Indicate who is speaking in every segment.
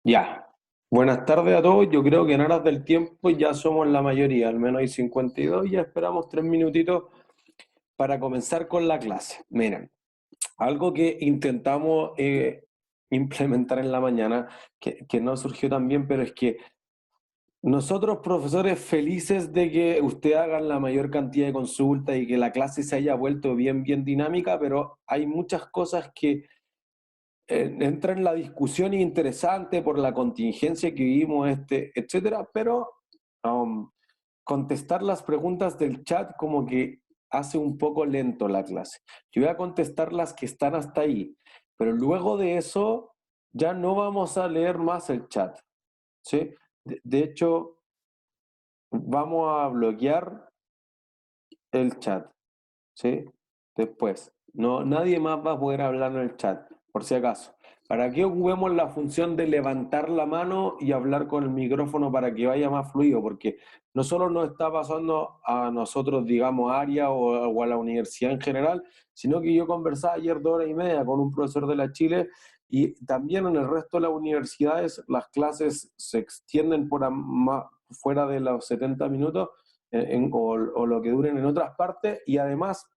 Speaker 1: Ya. Buenas tardes a todos. Yo creo que en horas del tiempo ya somos la mayoría, al menos hay 52 y ya esperamos 3 minutitos para comenzar con la clase. Miren, algo que intentamos implementar en la mañana, que no surgió tan bien, pero es que nosotros, profesores, felices de que usted haga la mayor cantidad de consultas y que la clase se haya vuelto bien dinámica, pero hay muchas cosas que entra en la discusión interesante por la contingencia que vivimos, etcétera, pero um, contestar las preguntas del chat como que hace un poco lento la clase. Yo voy a contestar las que están hasta ahí, pero luego de eso ya no vamos a leer más el chat, ¿sí? De hecho, vamos a bloquear el chat, ¿sí? Después. No, nadie más va a poder hablar en el chat, por si acaso. ¿Para qué ocupemos la función de levantar la mano y hablar con el micrófono para que vaya más fluido? Porque no solo nos está pasando a nosotros, digamos, área o a la universidad en general, sino que yo conversaba ayer 2 horas y media con un profesor de la Chile y también en el resto de las universidades las clases se extienden fuera de los 70 minutos o lo que duren en otras partes y además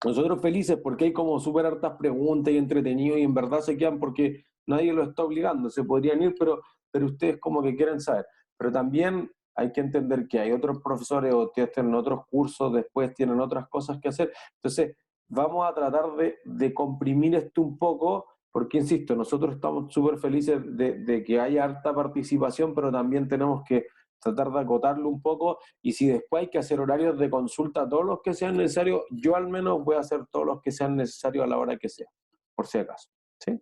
Speaker 1: nosotros felices porque hay como súper hartas preguntas y entretenido y en verdad se quedan porque nadie lo está obligando, se podrían ir, pero ustedes como que quieren saber. Pero también hay que entender que hay otros profesores o tienen otros cursos, después tienen otras cosas que hacer. Entonces, vamos a tratar de comprimir esto un poco, porque insisto, nosotros estamos súper felices de que haya harta participación, pero también tenemos que tratar de acotarlo un poco y si después hay que hacer horarios de consulta, todos los que sean necesarios, yo al menos voy a hacer todos los que sean necesarios a la hora que sea, por si acaso. ¿Sí?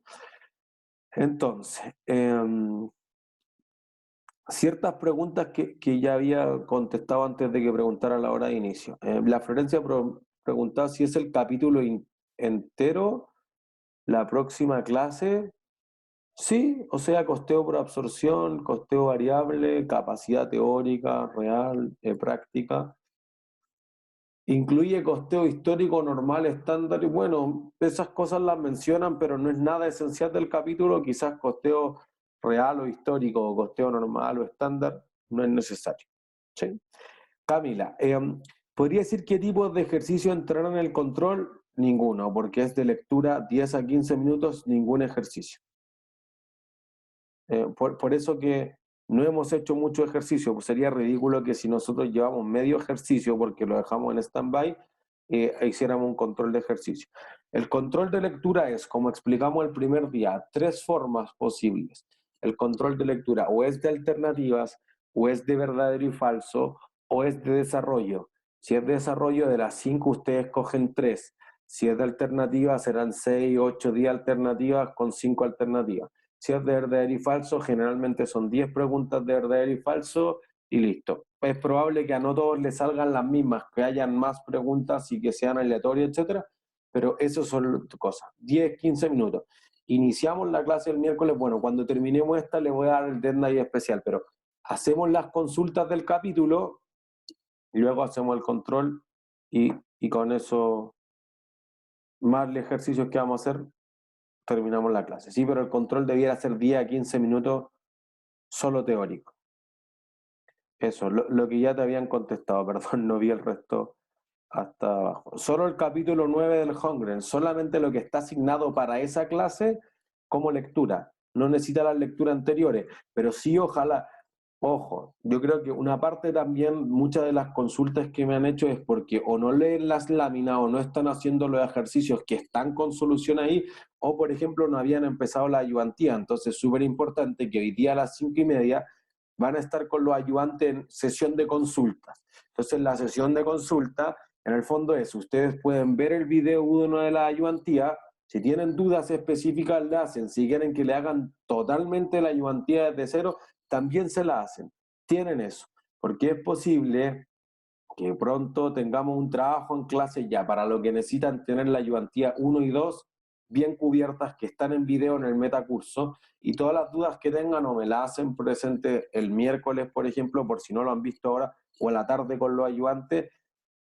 Speaker 1: Entonces, ciertas preguntas que ya había contestado antes de que preguntara a la hora de inicio. La Florencia preguntaba si es el capítulo entero la próxima clase. Sí, o sea, costeo por absorción, costeo variable, capacidad teórica, real, práctica. Incluye costeo histórico, normal, estándar, y bueno, esas cosas las mencionan, pero no es nada esencial del capítulo, quizás costeo real o histórico, o costeo normal o estándar, no es necesario. ¿Sí? Camila, ¿podría decir qué tipos de ejercicio entrarán en el control? Ninguno, porque es de lectura 10 a 15 minutos, ningún ejercicio. Por eso que no hemos hecho mucho ejercicio, pues sería ridículo que si nosotros llevamos medio ejercicio porque lo dejamos en stand-by, hiciéramos un control de ejercicio. El control de lectura es, como explicamos el primer día, tres formas posibles. El control de lectura o es de alternativas, o es de verdadero y falso, o es de desarrollo. Si es de desarrollo, de las 5 ustedes cogen 3. Si es de alternativa, serán 6, 8, 10 alternativas con 5 alternativas. Si es de verdadero y falso, generalmente son 10 preguntas de verdadero y falso y listo. Es probable que a no todos les salgan las mismas, que hayan más preguntas y que sean aleatorias, etcétera, pero eso son cosas. 10, 15 minutos. Iniciamos la clase el miércoles, bueno, cuando terminemos esta le voy a dar el deadline especial, pero hacemos las consultas del capítulo y luego hacemos el control y con eso, más los ejercicios que vamos a hacer, terminamos la clase. Sí, pero el control debiera ser 10 a 15 minutos solo teórico. Eso, lo que ya te habían contestado, perdón, no vi el resto hasta abajo. Solo el capítulo 9 del Hongren, solamente lo que está asignado para esa clase como lectura. No necesita las lecturas anteriores, pero sí ojalá, ojo, yo creo que una parte también, muchas de las consultas que me han hecho es porque o no leen las láminas o no están haciendo los ejercicios que están con solución ahí, o por ejemplo no habían empezado la ayudantía. Entonces, súper importante que hoy día a las 5:30 van a estar con los ayudantes en sesión de consultas. Entonces, la sesión de consulta, en el fondo es, ustedes pueden ver el video 1 de la ayudantía, si tienen dudas específicas le hacen, si quieren que le hagan totalmente la ayudantía desde cero, también se la hacen. Tienen eso, porque es posible que pronto tengamos un trabajo en clase ya para lo que necesitan tener la ayudantía 1 y 2 bien cubiertas, que están en video en el metacurso, y todas las dudas que tengan o me las hacen presente el miércoles, por ejemplo, por si no lo han visto ahora, o en la tarde con los ayudantes,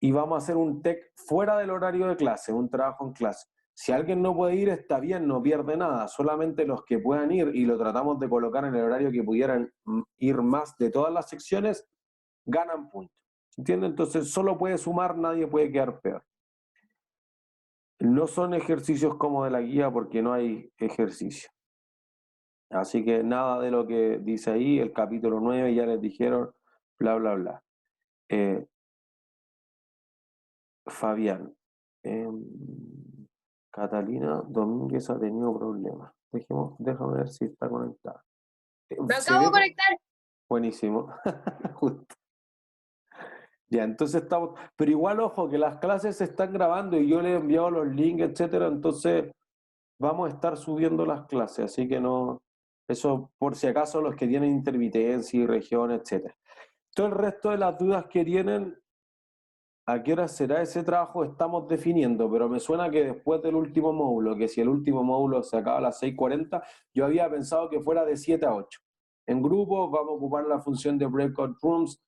Speaker 1: y vamos a hacer un TEC fuera del horario de clase, un trabajo en clase. Si alguien no puede ir, está bien, no pierde nada. Solamente los que puedan ir, y lo tratamos de colocar en el horario que pudieran ir más de todas las secciones, ganan puntos. ¿Entiendes? Entonces solo puede sumar, nadie puede quedar peor. No son ejercicios como de la guía porque no hay ejercicio. Así que nada de lo que dice ahí, el capítulo 9 ya les dijeron, bla, bla, bla. Fabián, Catalina Domínguez ha tenido problemas. Déjame ver si está conectada.
Speaker 2: Lo acabo de conectar.
Speaker 1: Buenísimo. Justo. Ya, entonces estamos, pero igual ojo que las clases se están grabando y yo le he enviado los links, etcétera, entonces vamos a estar subiendo las clases, así que no, eso por si acaso los que tienen intermitencia y región, etcétera. Todo el resto de las dudas que tienen, ¿a qué hora será ese trabajo? Estamos definiendo, pero me suena que después del último módulo, que si el último módulo se acaba a las 6:40, yo había pensado que fuera de 7 a 8. En grupos vamos a ocupar la función de breakout rooms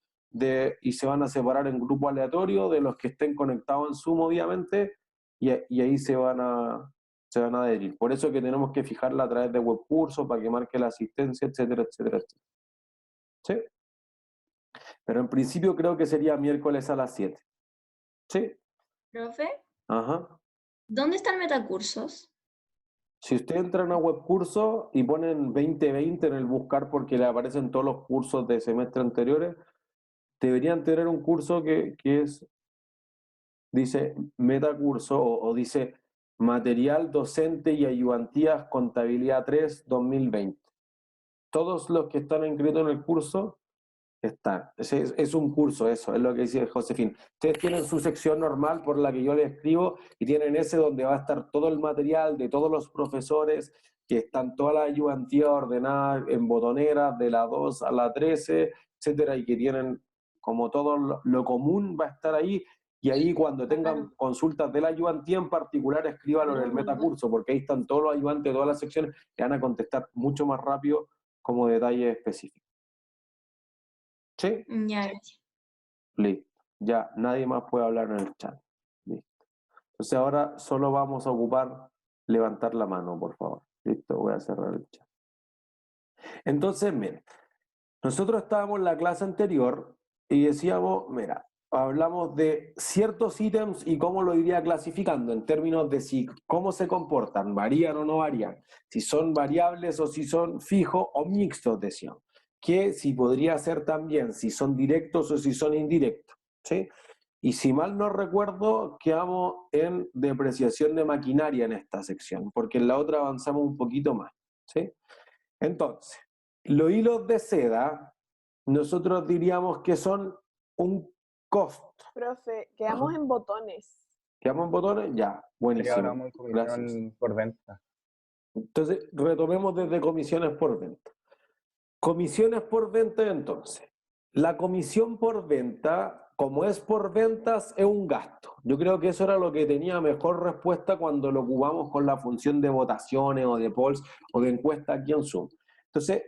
Speaker 1: y se van a separar en grupo aleatorio de los que estén conectados en Zoom, obviamente, y ahí se van a adherir. Por eso que tenemos que fijarla a través de webcursos para que marque la asistencia, etcétera, etcétera, etcétera. ¿Sí? Pero en principio creo que sería miércoles a las 7. ¿Sí?
Speaker 2: ¿Profe?
Speaker 1: Ajá.
Speaker 2: ¿Dónde están metacursos?
Speaker 1: Si usted entra en una webcurso y ponen 2020 en el buscar porque le aparecen todos los cursos de semestre anteriores, deberían tener un curso que dice metacurso o dice material docente y ayudantías contabilidad 3 2020. Todos los que están inscritos en el curso están. Es un curso, eso es lo que dice Josefín. Ustedes tienen su sección normal por la que yo les escribo y tienen ese donde va a estar todo el material de todos los profesores, que están todas las ayudantías ordenadas en botoneras de la 2 a la 13, etcétera, y que tienen como todo lo común va a estar ahí. Y ahí cuando tengan consultas de la ayudantía en particular, escríbanlo en el metacurso, porque ahí están todos los ayudantes de todas las secciones que van a contestar mucho más rápido como detalles específicos. ¿Sí?
Speaker 2: Ya, gracias.
Speaker 1: Listo. Ya, nadie más puede hablar en el chat. Listo. Entonces ahora solo vamos a ocupar levantar la mano, por favor. Listo, voy a cerrar el chat. Entonces, miren, nosotros estábamos en la clase anterior y decíamos, mira, hablamos de ciertos ítems y cómo lo iría clasificando en términos de si cómo se comportan, varían o no varían, si son variables o si son fijos o mixtos, decíamos. Que si podría ser también si son directos o si son indirectos, ¿sí? Y si mal no recuerdo, quedamos en depreciación de maquinaria en esta sección, porque en la otra avanzamos un poquito más, ¿sí? Entonces, los hilos de seda, nosotros diríamos que son un costo.
Speaker 3: Profe, quedamos en botones.
Speaker 1: ¿Quedamos en botones? Ya, buenísimo.
Speaker 4: Hablamos de comisión
Speaker 1: Gracias.
Speaker 4: por venta.
Speaker 1: Entonces, retomemos desde comisiones por venta. Comisiones por venta, entonces. La comisión por venta, como es por ventas, es un gasto. Yo creo que eso era lo que tenía mejor respuesta cuando lo ocupamos con la función de votaciones o de polls o de encuesta aquí en Zoom. Entonces,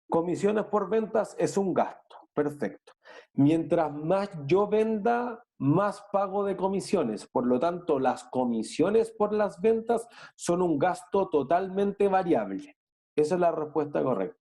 Speaker 1: comisiones por ventas es un gasto. Perfecto. Mientras más yo venda, más pago de comisiones. Por lo tanto, las comisiones por las ventas son un gasto totalmente variable. Esa es la respuesta correcta.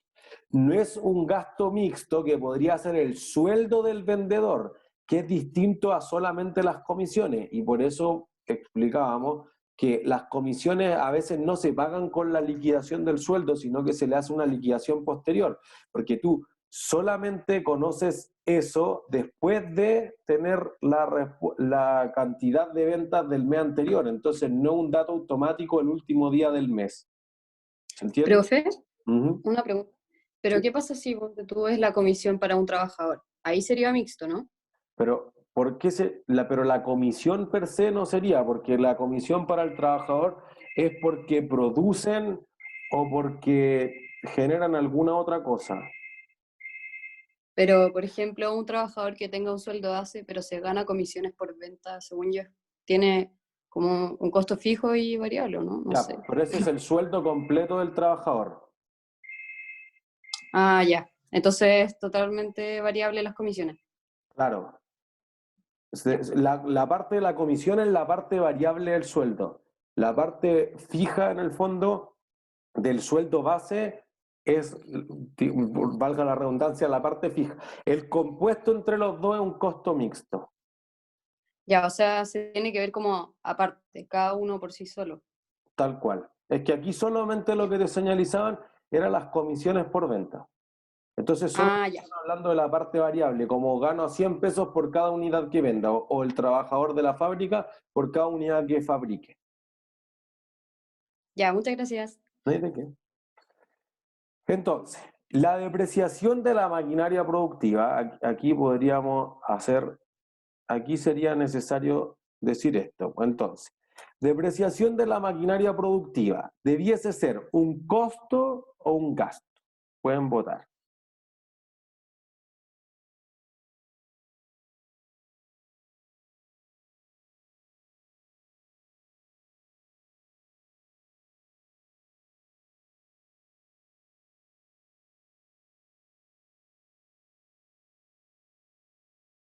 Speaker 1: No es un gasto mixto que podría ser el sueldo del vendedor, que es distinto a solamente las comisiones. Y por eso explicábamos que las comisiones a veces no se pagan con la liquidación del sueldo, sino que se le hace una liquidación posterior, porque tú solamente conoces eso después de tener la cantidad de ventas del mes anterior. Entonces, no un dato automático el último día del mes. ¿Se entiende?
Speaker 5: Profe, una pregunta. ¿Pero qué pasa si tú ves la comisión para un trabajador? Ahí sería mixto, ¿no?
Speaker 1: Pero, ¿por qué pero la comisión per se no sería? Porque la comisión para el trabajador es porque producen o porque generan alguna otra cosa.
Speaker 5: Pero, por ejemplo, un trabajador que tenga un sueldo base, pero se gana comisiones por venta, según yo, tiene como un costo fijo y variable, ¿no? No
Speaker 1: Ya,
Speaker 5: sé.
Speaker 1: pero ese es el sueldo completo del trabajador.
Speaker 5: Ah, ya. Entonces es totalmente variable las comisiones.
Speaker 1: Claro. La parte de la comisión es la parte variable del sueldo. La parte fija, en el fondo, del sueldo base es, valga la redundancia, la parte fija. El compuesto entre los dos es un costo mixto.
Speaker 5: Ya, o sea, se tiene que ver como aparte, cada uno por sí solo.
Speaker 1: Tal cual. Es que aquí solamente lo que te señalizaban eran las comisiones por venta. Entonces solo
Speaker 5: Ya.
Speaker 1: están hablando de la parte variable, como gano 100 pesos por cada unidad que venda, o el trabajador de la fábrica por cada unidad que fabrique.
Speaker 5: Ya, muchas gracias.
Speaker 1: ¿No hay de qué? Entonces, la depreciación de la maquinaria productiva, aquí podríamos hacer, aquí sería necesario decir esto. Entonces, depreciación de la maquinaria productiva, ¿debiese ser un costo o un gasto? Pueden votar.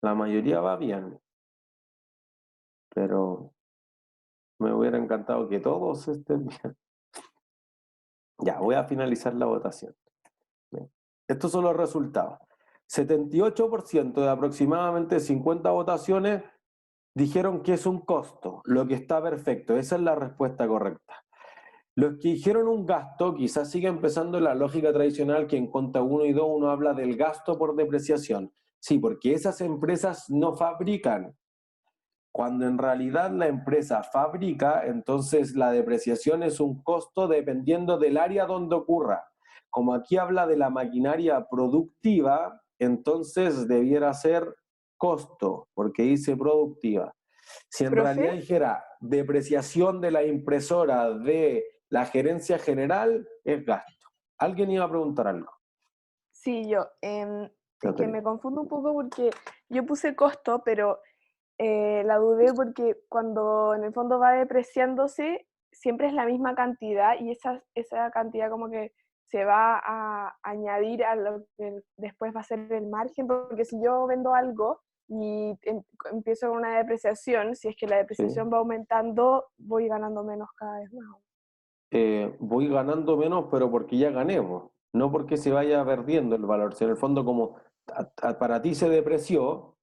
Speaker 1: La mayoría va bien, pero me hubiera encantado que todos estén bien. Ya, voy a finalizar la votación. Bien. Estos son los resultados. 78% de aproximadamente 50 votaciones dijeron que es un costo, lo que está perfecto. Esa es la respuesta correcta. Los que dijeron un gasto, quizás sigue empezando la lógica tradicional que en conta 1 y 2 uno habla del gasto por depreciación. Sí, porque esas empresas no fabrican. Cuando en realidad la empresa fabrica, entonces la depreciación es un costo dependiendo del área donde ocurra. Como aquí habla de la maquinaria productiva, entonces debiera ser costo, porque dice productiva. Si en
Speaker 3: ¿Profe?
Speaker 1: realidad dijera depreciación de la impresora de la gerencia general, es gasto. ¿Alguien iba a preguntar algo?
Speaker 3: Sí, yo. Es que me confundo un poco porque yo puse costo, pero la dudé porque cuando en el fondo va depreciándose, siempre es la misma cantidad y esa cantidad como que se va a añadir a lo que después va a ser el margen, porque si yo vendo algo y empiezo con una depreciación, si es que la depreciación va aumentando, voy ganando menos cada vez más.
Speaker 1: Voy ganando menos, pero porque ya gané, po. No porque se vaya perdiendo el valor. Si en el fondo, como para ti se depreció,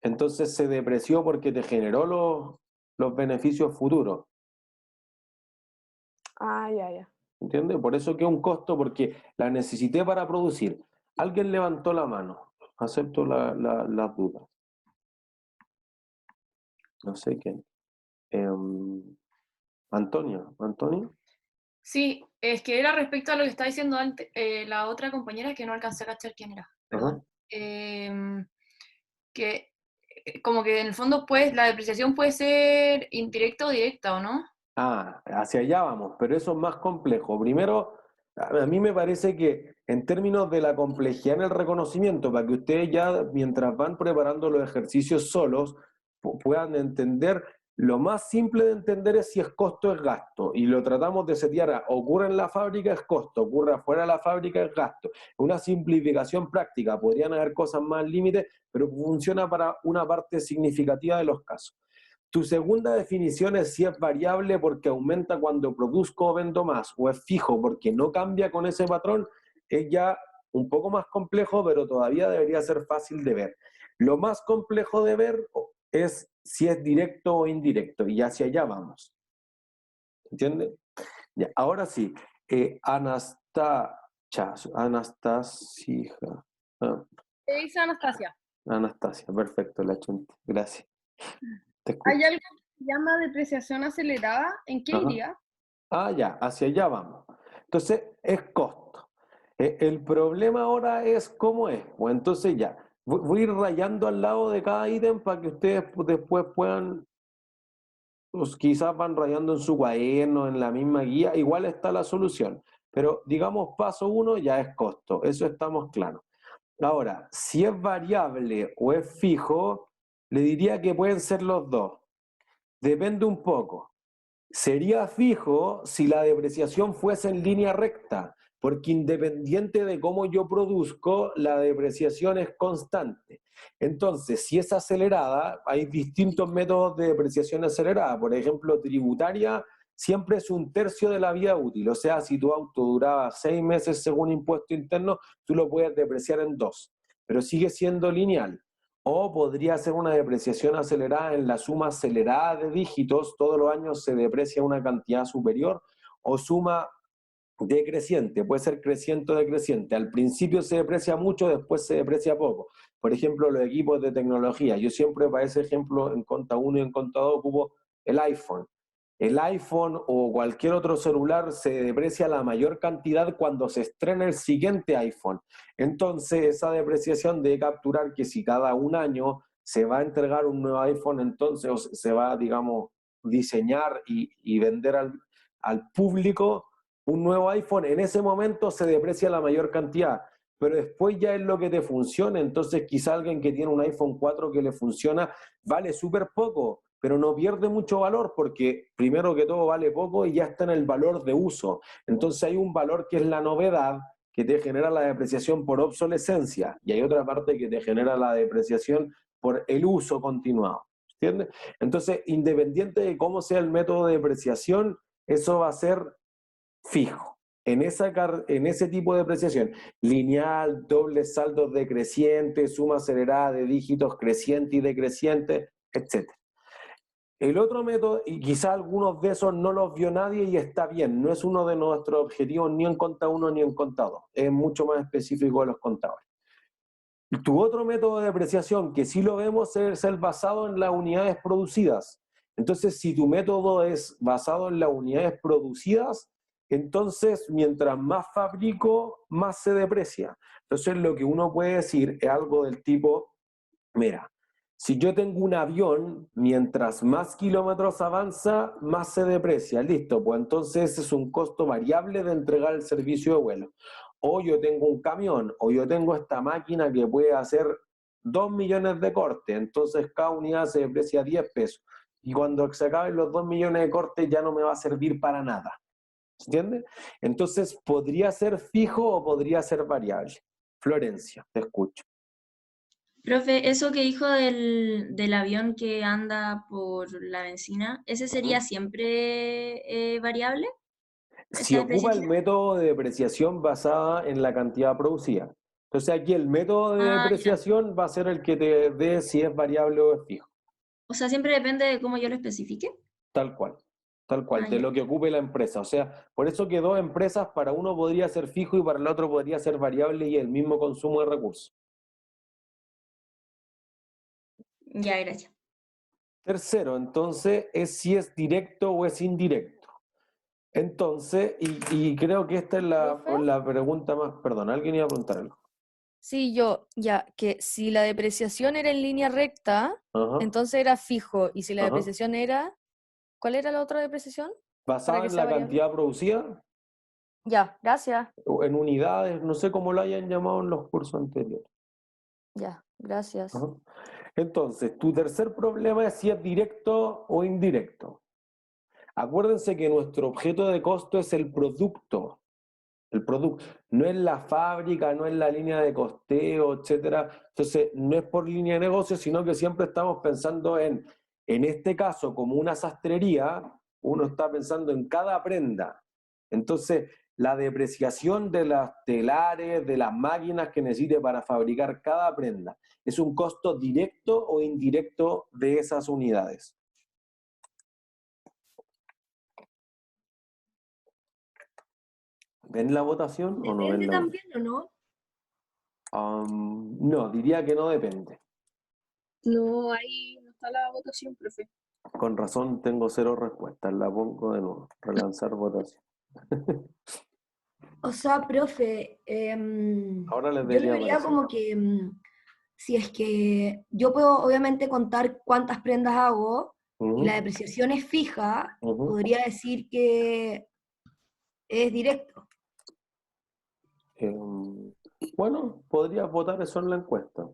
Speaker 1: entonces se depreció porque te generó los beneficios futuros.
Speaker 3: Ya.
Speaker 1: ¿Entiendes? Por eso que es un costo, porque la necesité para producir. Alguien levantó la mano. Acepto las dudas. No sé quién. Antonio. ¿Antonio?
Speaker 4: Sí, es que era respecto a lo que estaba diciendo antes, la otra compañera que no alcancé a cachar quién era, perdón. Que como que en el fondo pues la depreciación puede ser indirecta o directa, ¿o no?
Speaker 1: Hacia allá vamos, pero eso es más complejo. Primero, a mí me parece que en términos de la complejidad en el reconocimiento, para que ustedes ya, mientras van preparando los ejercicios solos, puedan entender, lo más simple de entender es si es costo o es gasto, y lo tratamos de setear a ocurre en la fábrica es costo, ocurre afuera de la fábrica es gasto. Una simplificación práctica, podrían haber cosas más límites, pero funciona para una parte significativa de los casos. Tu segunda definición es si es variable porque aumenta cuando produzco o vendo más, o es fijo porque no cambia con ese patrón, es ya un poco más complejo, pero todavía debería ser fácil de ver. Lo más complejo de ver es si es directo o indirecto, y hacia allá vamos. ¿Entiendes? Ya, ahora sí, Anastasia.
Speaker 4: ¿Qué dice Anastasia?
Speaker 1: Anastasia, perfecto, la chunté. Gracias.
Speaker 4: ¿Hay algo que se llama depreciación acelerada? ¿En qué iría?
Speaker 1: Ya, hacia allá vamos. Entonces, es costo. El problema ahora es cómo es. Pues entonces ya, voy a ir rayando al lado de cada ítem para que ustedes después puedan, pues quizás van rayando en su cuaderno, en la misma guía, igual está la solución. Pero digamos, paso 1 ya es costo, eso estamos claros. Ahora, si es variable o es fijo, le diría que pueden ser los dos. Depende un poco. Sería fijo si la depreciación fuese en línea recta, porque independiente de cómo yo produzco, la depreciación es constante. Entonces, si es acelerada, hay distintos métodos de depreciación acelerada. Por ejemplo, tributaria siempre es 1/3 de la vida útil. O sea, si tu auto duraba 6 meses según impuesto interno, tú lo puedes depreciar en 2, pero sigue siendo lineal. O podría ser una depreciación acelerada en la suma acelerada de dígitos, todos los años se deprecia una cantidad superior, o suma decreciente, puede ser creciente o decreciente. Al principio se deprecia mucho, después se deprecia poco. Por ejemplo, los equipos de tecnología. Yo siempre para ese ejemplo en Conta 1 y en Conta 2 ocupo el iPhone. El iPhone o cualquier otro celular se deprecia la mayor cantidad cuando se estrena el siguiente iPhone. Entonces, esa depreciación debe capturar que si cada un año se va a entregar un nuevo iPhone, entonces se va, digamos, diseñar y vender al público un nuevo iPhone, en ese momento se deprecia la mayor cantidad, pero después ya es lo que te funciona. Entonces quizá alguien que tiene un iPhone 4 que le funciona vale súper poco, pero no pierde mucho valor porque primero que todo vale poco y ya está en el valor de uso. Entonces hay un valor que es la novedad, que te genera la depreciación por obsolescencia, y hay otra parte que te genera la depreciación por el uso continuado. ¿Entiendes? Entonces, independiente de cómo sea el método de depreciación, eso va a ser fijo. En ese tipo de depreciación, lineal, dobles saldos decrecientes, suma acelerada de dígitos creciente y decreciente, etc. El otro método, y quizá algunos de esos no los vio nadie y está bien, no es uno de nuestros objetivos ni en Conta 1 ni en Conta 2, es mucho más específico de los contadores. Tu otro método de depreciación, que sí lo vemos, es el basado en las unidades producidas. Entonces, si tu método es basado en las unidades producidas, entonces, mientras más fabrico, más se deprecia. Entonces, lo que uno puede decir es algo del tipo, mira, si yo tengo un avión, mientras más kilómetros avanza, más se deprecia. Listo, pues entonces ese es un costo variable de entregar el servicio de vuelo. O yo tengo un camión, o yo tengo esta máquina que puede hacer 2 millones de cortes, entonces cada unidad se deprecia 10 pesos. Y cuando se acaben los 2 millones de cortes ya no me va a servir para nada. ¿Entiendes? Entonces, ¿podría ser fijo o podría ser variable? Florencia, te escucho.
Speaker 2: Profe, eso que dijo del avión que anda por la benzina, ¿ese sería siempre variable?
Speaker 1: Si
Speaker 2: ¿Esa
Speaker 1: ocupa el
Speaker 2: depreciación?
Speaker 1: método de depreciación basada en la cantidad producida. Entonces aquí el método de
Speaker 2: Ah, ya.
Speaker 1: depreciación va a ser el que te dé si es variable o es fijo.
Speaker 2: O sea, siempre depende de cómo yo lo especifique.
Speaker 1: Tal cual,
Speaker 2: Ah,
Speaker 1: de
Speaker 2: ya.
Speaker 1: lo que ocupe la empresa. O sea, por eso que dos empresas, para uno podría ser fijo y para el otro podría ser variable y el mismo consumo de recursos.
Speaker 2: Ya, gracias.
Speaker 1: Tercero, entonces, es si es directo o es indirecto. Entonces, y creo que esta es la pregunta más... Perdón, alguien iba a preguntar algo.
Speaker 6: Sí, ya, que si la depreciación era en línea recta,
Speaker 1: Ajá,
Speaker 6: entonces era fijo, y si la
Speaker 1: ajá.
Speaker 6: depreciación era, ¿cuál era la otra depreciación? Para
Speaker 1: Basada
Speaker 6: que
Speaker 1: en
Speaker 6: sea
Speaker 1: la
Speaker 6: variable.
Speaker 1: cantidad producida,
Speaker 6: Ya, gracias.
Speaker 1: o en unidades, no sé cómo lo hayan llamado en los cursos anteriores.
Speaker 6: Ya, gracias.
Speaker 1: Ajá. Entonces, tu tercer problema es si es directo o indirecto. Acuérdense que nuestro objeto de costo es el producto. El producto. No es la fábrica, no es la línea de costeo, etcétera. Entonces, no es por línea de negocio, sino que siempre estamos pensando en este caso, como una sastrería, uno está pensando en cada prenda. Entonces, la depreciación de las telares, de las máquinas que necesite para fabricar cada prenda, es un costo directo o indirecto de esas unidades. ¿Ven la votación o no ven la votación?
Speaker 2: ¿O no?
Speaker 1: No, diría que no depende.
Speaker 4: No, ahí no está la votación, profe.
Speaker 1: Con razón tengo 0 respuestas. La pongo de nuevo. Relanzar votación.
Speaker 7: O sea, profe,
Speaker 1: Ahora les
Speaker 7: yo lo
Speaker 1: debería
Speaker 7: vería
Speaker 1: aparecer.
Speaker 7: como que si es que yo puedo obviamente contar cuántas prendas hago y la depreciación es fija, podría decir que es directo.
Speaker 1: Bueno, podrías votar eso en la encuesta.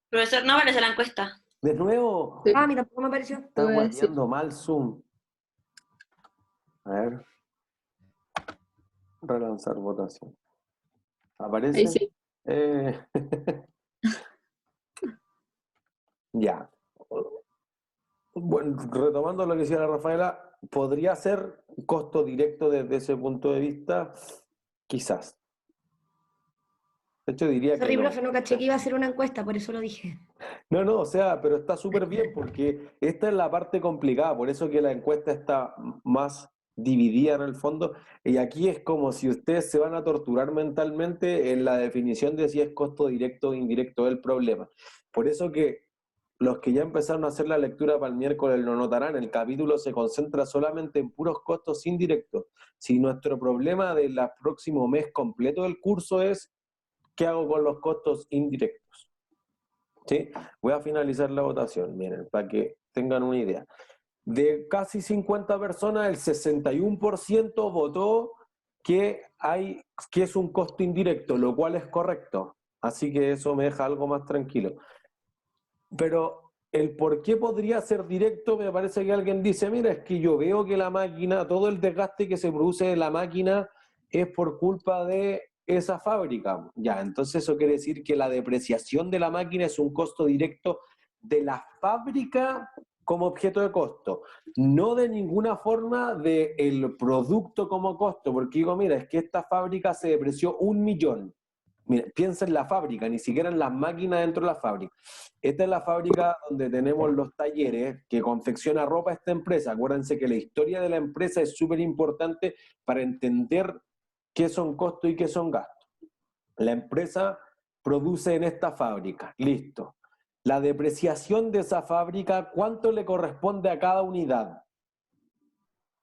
Speaker 2: Profesor, no aparece la encuesta.
Speaker 1: De nuevo.
Speaker 4: Sí.
Speaker 7: Ah, a mí tampoco me pareció.
Speaker 1: Está guardando mal Zoom. A ver. Relanzar votación. ¿Aparece?
Speaker 4: Ahí sí.
Speaker 1: Ya. Bueno, retomando lo que decía la Rafaela, ¿podría ser costo directo desde ese punto de vista? Quizás. De hecho, diría
Speaker 7: Sorry,
Speaker 1: que no.
Speaker 7: profe, no caché que iba a hacer una encuesta, por eso lo dije.
Speaker 1: No, o sea, pero está súper bien porque esta es la parte complicada, por eso que la encuesta está más dividida en el fondo, y aquí es como si ustedes se van a torturar mentalmente en la definición de si es costo directo o indirecto el problema. Por eso que los que ya empezaron a hacer la lectura para el miércoles lo notarán, el capítulo se concentra solamente en puros costos indirectos. Si nuestro problema del próximo mes completo del curso es ¿qué hago con los costos indirectos? ¿Sí? Voy a finalizar la votación, miren, para que tengan una idea. De casi 50 personas, el 61% votó que es un costo indirecto, lo cual es correcto. Así que eso me deja algo más tranquilo. Pero el por qué podría ser directo, me parece que alguien dice, mira, es que yo veo que la máquina, todo el desgaste que se produce de la máquina es por culpa de esa fábrica. Ya, entonces eso quiere decir que la depreciación de la máquina es un costo directo de la fábrica como objeto de costo, no de ninguna forma del producto como costo, porque digo, mira, es que esta fábrica se depreció 1 millón. Mira, piensa en la fábrica, ni siquiera en las máquinas dentro de la fábrica. Esta es la fábrica donde tenemos los talleres que confecciona ropa esta empresa. Acuérdense que la historia de la empresa es súper importante para entender qué son costos y qué son gastos. La empresa produce en esta fábrica, listo. La depreciación de esa fábrica, ¿cuánto le corresponde a cada unidad?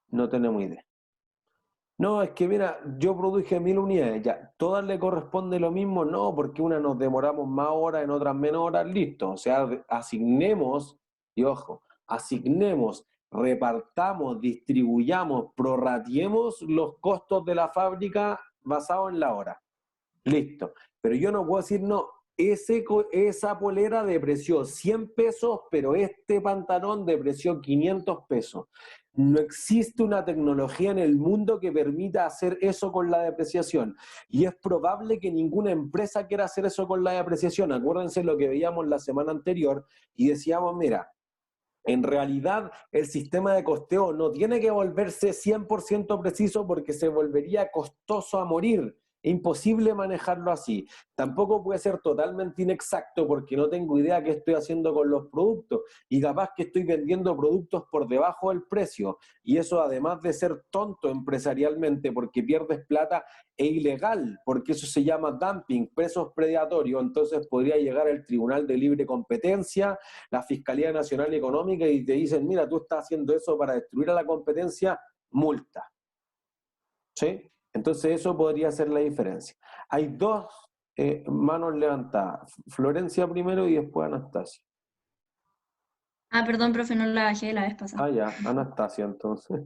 Speaker 1: No tenemos idea. No, es que mira, yo produje 1000 unidades, ya, ¿todas le corresponde lo mismo? No, porque una nos demoramos más horas, en otras menos horas, listo. O sea, asignemos, y ojo, asignemos, repartamos, distribuyamos, prorratiemos los costos de la fábrica basados en la hora. Listo. Pero yo no puedo decir, no, esa polera depreció 100 pesos, pero este pantalón depreció 500 pesos. No existe una tecnología en el mundo que permita hacer eso con la depreciación. Y es probable que ninguna empresa quiera hacer eso con la depreciación. Acuérdense lo que veíamos la semana anterior y decíamos, mira, en realidad el sistema de costeo no tiene que volverse 100% preciso porque se volvería costoso a morir. Imposible manejarlo así. Tampoco puede ser totalmente inexacto porque no tengo idea qué estoy haciendo con los productos y capaz que estoy vendiendo productos por debajo del precio. Y eso, además de ser tonto empresarialmente porque pierdes plata, es ilegal porque eso se llama dumping, precios predatorios. Entonces podría llegar el Tribunal de Libre Competencia, la Fiscalía Nacional Económica y te dicen, mira, tú estás haciendo eso para destruir a la competencia, multa. ¿Sí? Entonces eso podría ser la diferencia. Hay dos manos levantadas, Florencia primero y después Anastasia.
Speaker 2: Ah, perdón, profe, no la bajé la vez pasada.
Speaker 1: Ah, ya, Anastasia entonces.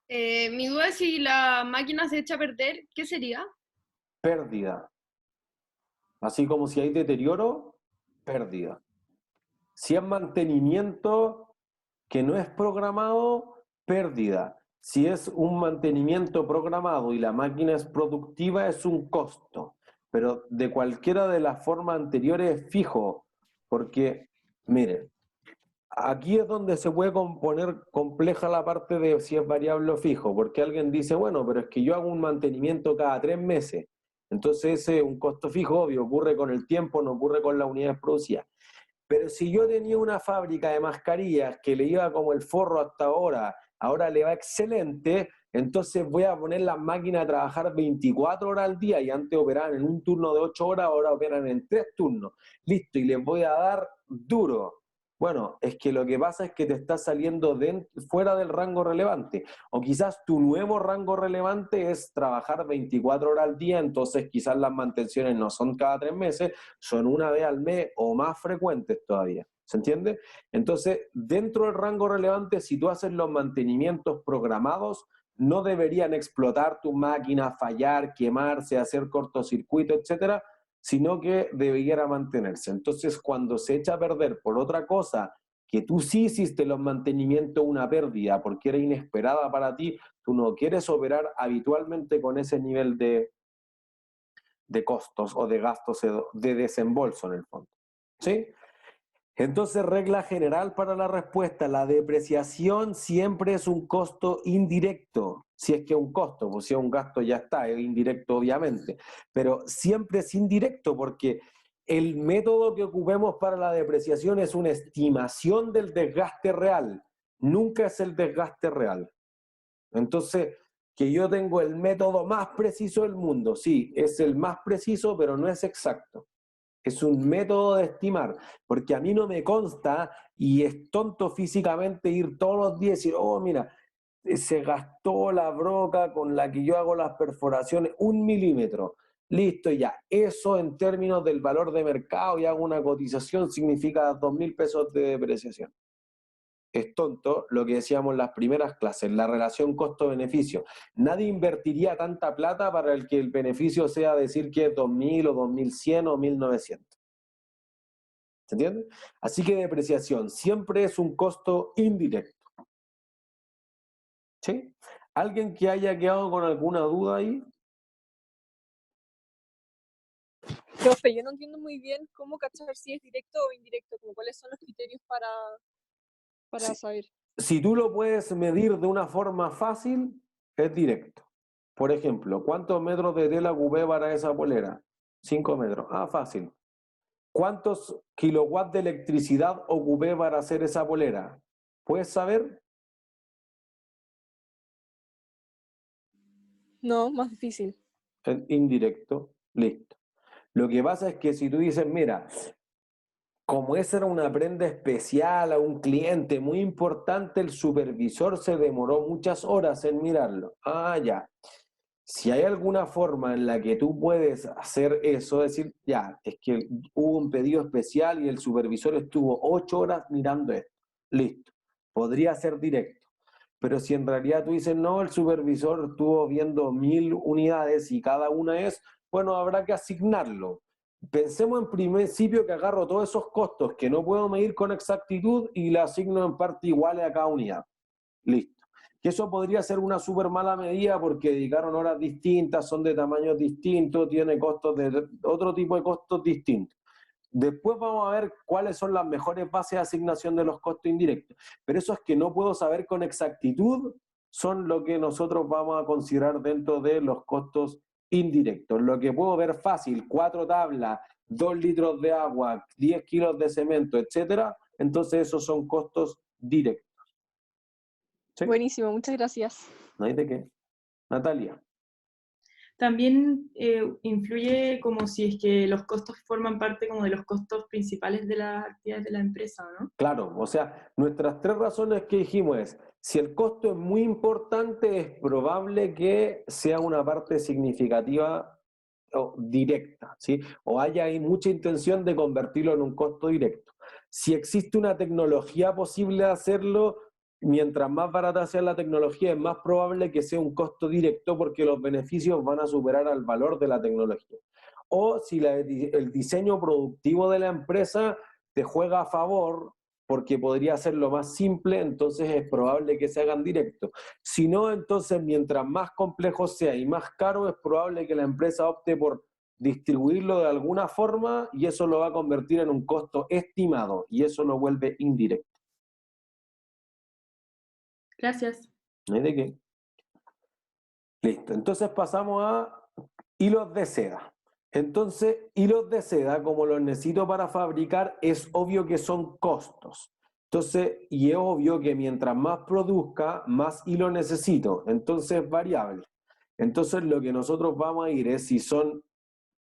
Speaker 4: Mi duda es si la máquina se echa a perder, ¿qué sería?
Speaker 1: Pérdida. Así como si hay deterioro, pérdida. Si es mantenimiento que no es programado, pérdida. Si es un mantenimiento programado y la máquina es productiva, es un costo. Pero de cualquiera de las formas anteriores es fijo, porque, miren, aquí es donde se puede poner compleja la parte de si es variable o fijo, porque alguien dice, bueno, pero es que yo hago un mantenimiento cada 3 meses. Entonces ese es un costo fijo, obvio, ocurre con el tiempo, no ocurre con las unidades producidas. Pero si yo tenía una fábrica de mascarillas que le iba como el forro hasta ahora le va excelente, entonces voy a poner las máquinas a trabajar 24 horas al día y antes operaban en un turno de 8 horas, ahora operan en 3 turnos. Listo, y les voy a dar duro. Bueno, es que lo que pasa es que te está saliendo fuera del rango relevante. O quizás tu nuevo rango relevante es trabajar 24 horas al día, entonces quizás las mantenciones no son cada 3 meses, son una vez al mes o más frecuentes todavía. ¿Se entiende? Entonces, dentro del rango relevante, si tú haces los mantenimientos programados, no deberían explotar tu máquina, fallar, quemarse, hacer cortocircuito, etcétera, sino que debiera mantenerse. Entonces, cuando se echa a perder por otra cosa, que tú sí hiciste los mantenimientos una pérdida porque era inesperada para ti, tú no quieres operar habitualmente con ese nivel de costos o de gastos de desembolso en el fondo. ¿Sí? Entonces, regla general para la respuesta, la depreciación siempre es un costo indirecto, si es que es un costo, pues si es un gasto ya está, es indirecto obviamente, pero siempre es indirecto porque el método que ocupemos para la depreciación es una estimación del desgaste real, nunca es el desgaste real. Entonces, que yo tengo el método más preciso del mundo, sí, es el más preciso, pero no es exacto. Es un método de estimar, porque a mí no me consta y es tonto físicamente ir todos los días y decir, oh, mira, se gastó la broca con la que yo hago las perforaciones 1 milímetro. Listo, ya. Eso en términos del valor de mercado y hago una cotización significa 2.000 pesos de depreciación. Es tonto lo que decíamos en las primeras clases, la relación costo-beneficio. Nadie invertiría tanta plata para el que el beneficio sea decir que es 2.000 o 2.100 o 1.900. ¿Se entiende? Así que depreciación siempre es un costo indirecto. ¿Sí? ¿Alguien que haya quedado con alguna duda ahí?
Speaker 8: Profe, yo no entiendo muy bien cómo cachar si es directo o indirecto, como cuáles son los criterios para
Speaker 1: Sí.
Speaker 8: saber.
Speaker 1: Si tú lo puedes medir de una forma fácil, es directo. Por ejemplo, ¿cuántos metros de tela ocupé para esa polera? 5 metros. Ah, fácil. ¿Cuántos kilowatts de electricidad ocupé para hacer esa polera? ¿Puedes saber?
Speaker 8: No, más difícil.
Speaker 1: Indirecto. Listo. Lo que pasa es que si tú dices, mira, como esa era una prenda especial a un cliente muy importante, el supervisor se demoró muchas horas en mirarlo. Ah, ya. Si hay alguna forma en la que tú puedes hacer eso, decir, ya, es que hubo un pedido especial y el supervisor estuvo 8 horas mirando esto. Listo. Podría ser directo. Pero si en realidad tú dices, no, el supervisor estuvo viendo 1.000 unidades y cada una es, bueno, habrá que asignarlo. Pensemos en principio que agarro todos esos costos que no puedo medir con exactitud y le asigno en parte iguales a cada unidad. Listo. Que eso podría ser una súper mala medida porque dedicaron horas distintas, son de tamaños distintos, tiene costos de otro tipo de costos distintos. Después vamos a ver cuáles son las mejores bases de asignación de los costos indirectos. Pero eso es que no puedo saber con exactitud, son lo que nosotros vamos a considerar dentro de los costos indirectos. Lo que puedo ver fácil, 4 tablas, 2 litros de agua, 10 kilos de cemento, etcétera, entonces esos son costos directos. ¿Sí?
Speaker 8: Buenísimo, muchas gracias.
Speaker 1: No hay de qué. Natalia.
Speaker 9: También influye como si es que los costos forman parte como de los costos principales de las actividades de la empresa, ¿no?
Speaker 1: Claro, o sea, nuestras 3 razones que dijimos es, si el costo es muy importante, es probable que sea una parte significativa o directa, ¿sí? O haya ahí mucha intención de convertirlo en un costo directo. Si existe una tecnología posible de hacerlo, mientras más barata sea la tecnología, es más probable que sea un costo directo porque los beneficios van a superar al valor de la tecnología. O si el diseño productivo de la empresa te juega a favor, porque podría ser lo más simple, entonces es probable que se hagan directos. Si no, entonces mientras más complejo sea y más caro, es probable que la empresa opte por distribuirlo de alguna forma y eso lo va a convertir en un costo estimado y eso lo vuelve indirecto.
Speaker 9: Gracias.
Speaker 1: ¿No hay de qué? Listo, entonces pasamos a hilos de seda. Entonces, hilos de seda, como los necesito para fabricar, es obvio que son costos. Entonces, y es obvio que mientras más produzca, más hilo necesito. Entonces, es variable. Entonces, lo que nosotros vamos a ir es si son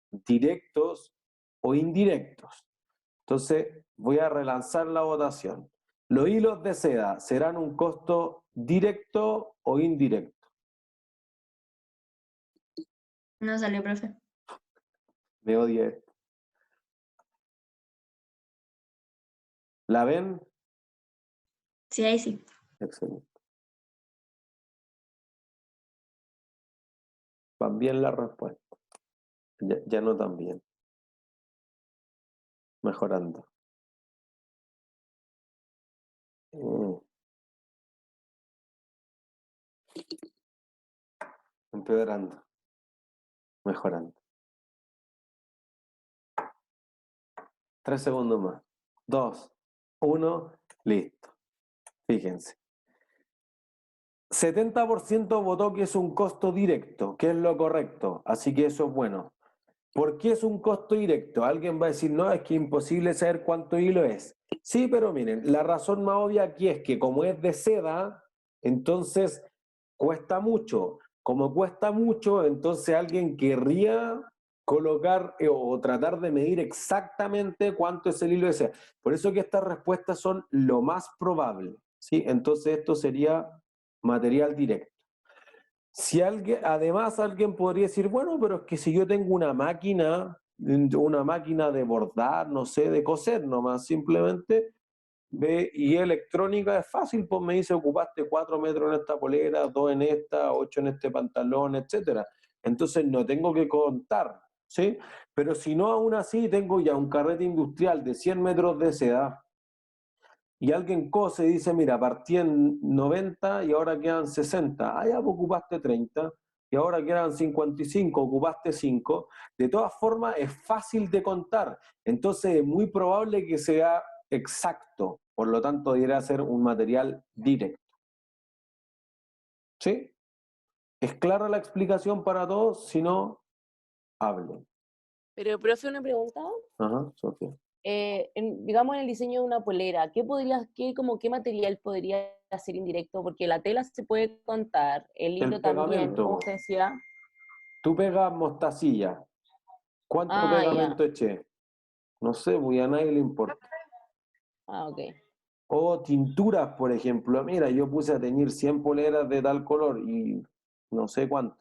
Speaker 1: directos o indirectos. Entonces, voy a relanzar la votación. ¿Los hilos de seda serán un costo directo o indirecto?
Speaker 2: No salió, profe.
Speaker 1: Me odia esto. ¿La ven?
Speaker 2: Sí, ahí sí.
Speaker 1: Excelente. Van bien la respuesta. Ya no tan bien. Mejorando. Empeorando. Mejorando. 3 segundos más. 2, 1, listo. Fíjense. 70% votó que es un costo directo, que es lo correcto, así que eso es bueno. ¿Por qué es un costo directo? Alguien va a decir, no, es que es imposible saber cuánto hilo es. Sí, pero miren, la razón más obvia aquí es que como es de seda, entonces cuesta mucho. Como cuesta mucho, entonces alguien querría colocar o tratar de medir exactamente cuánto es el hilo de seda. Por eso que estas respuestas son lo más probable, ¿sí? Entonces esto sería material directo. Si alguien, además alguien podría decir, bueno, pero es que si yo tengo una máquina de bordar, no sé, de coser nomás, simplemente ve, y electrónica es fácil, pues me dice, ocupaste 4 metros en esta polera, 2 en esta, 8 en este pantalón, etcétera. Entonces no tengo que contar, ¿sí? Pero si no, aún así tengo ya un carrete industrial de 100 metros de seda, y alguien cose y dice, mira, partí en 90 y ahora quedan 60. Ah, ya pues, ocupaste 30 y ahora quedan 55, ocupaste 5. De todas formas, es fácil de contar. Entonces, es muy probable que sea exacto. Por lo tanto, debería ser un material directo. ¿Sí? ¿Es clara la explicación para todos? Si no, hablen.
Speaker 10: Pero, profe, una pregunta.
Speaker 1: Ajá, Sofía.
Speaker 10: Digamos en el diseño de una polera, ¿qué material podría ser indirecto? Porque la tela se puede contar, el hilo también,
Speaker 1: pegamento.
Speaker 10: como usted decía.
Speaker 1: Tú pegas mostacilla. ¿Cuánto pegamento eché? No sé, pues a nadie le importa.
Speaker 10: Ah, ok.
Speaker 1: O tinturas, por ejemplo. Mira, yo puse a teñir 100 poleras de tal color y no sé cuánto.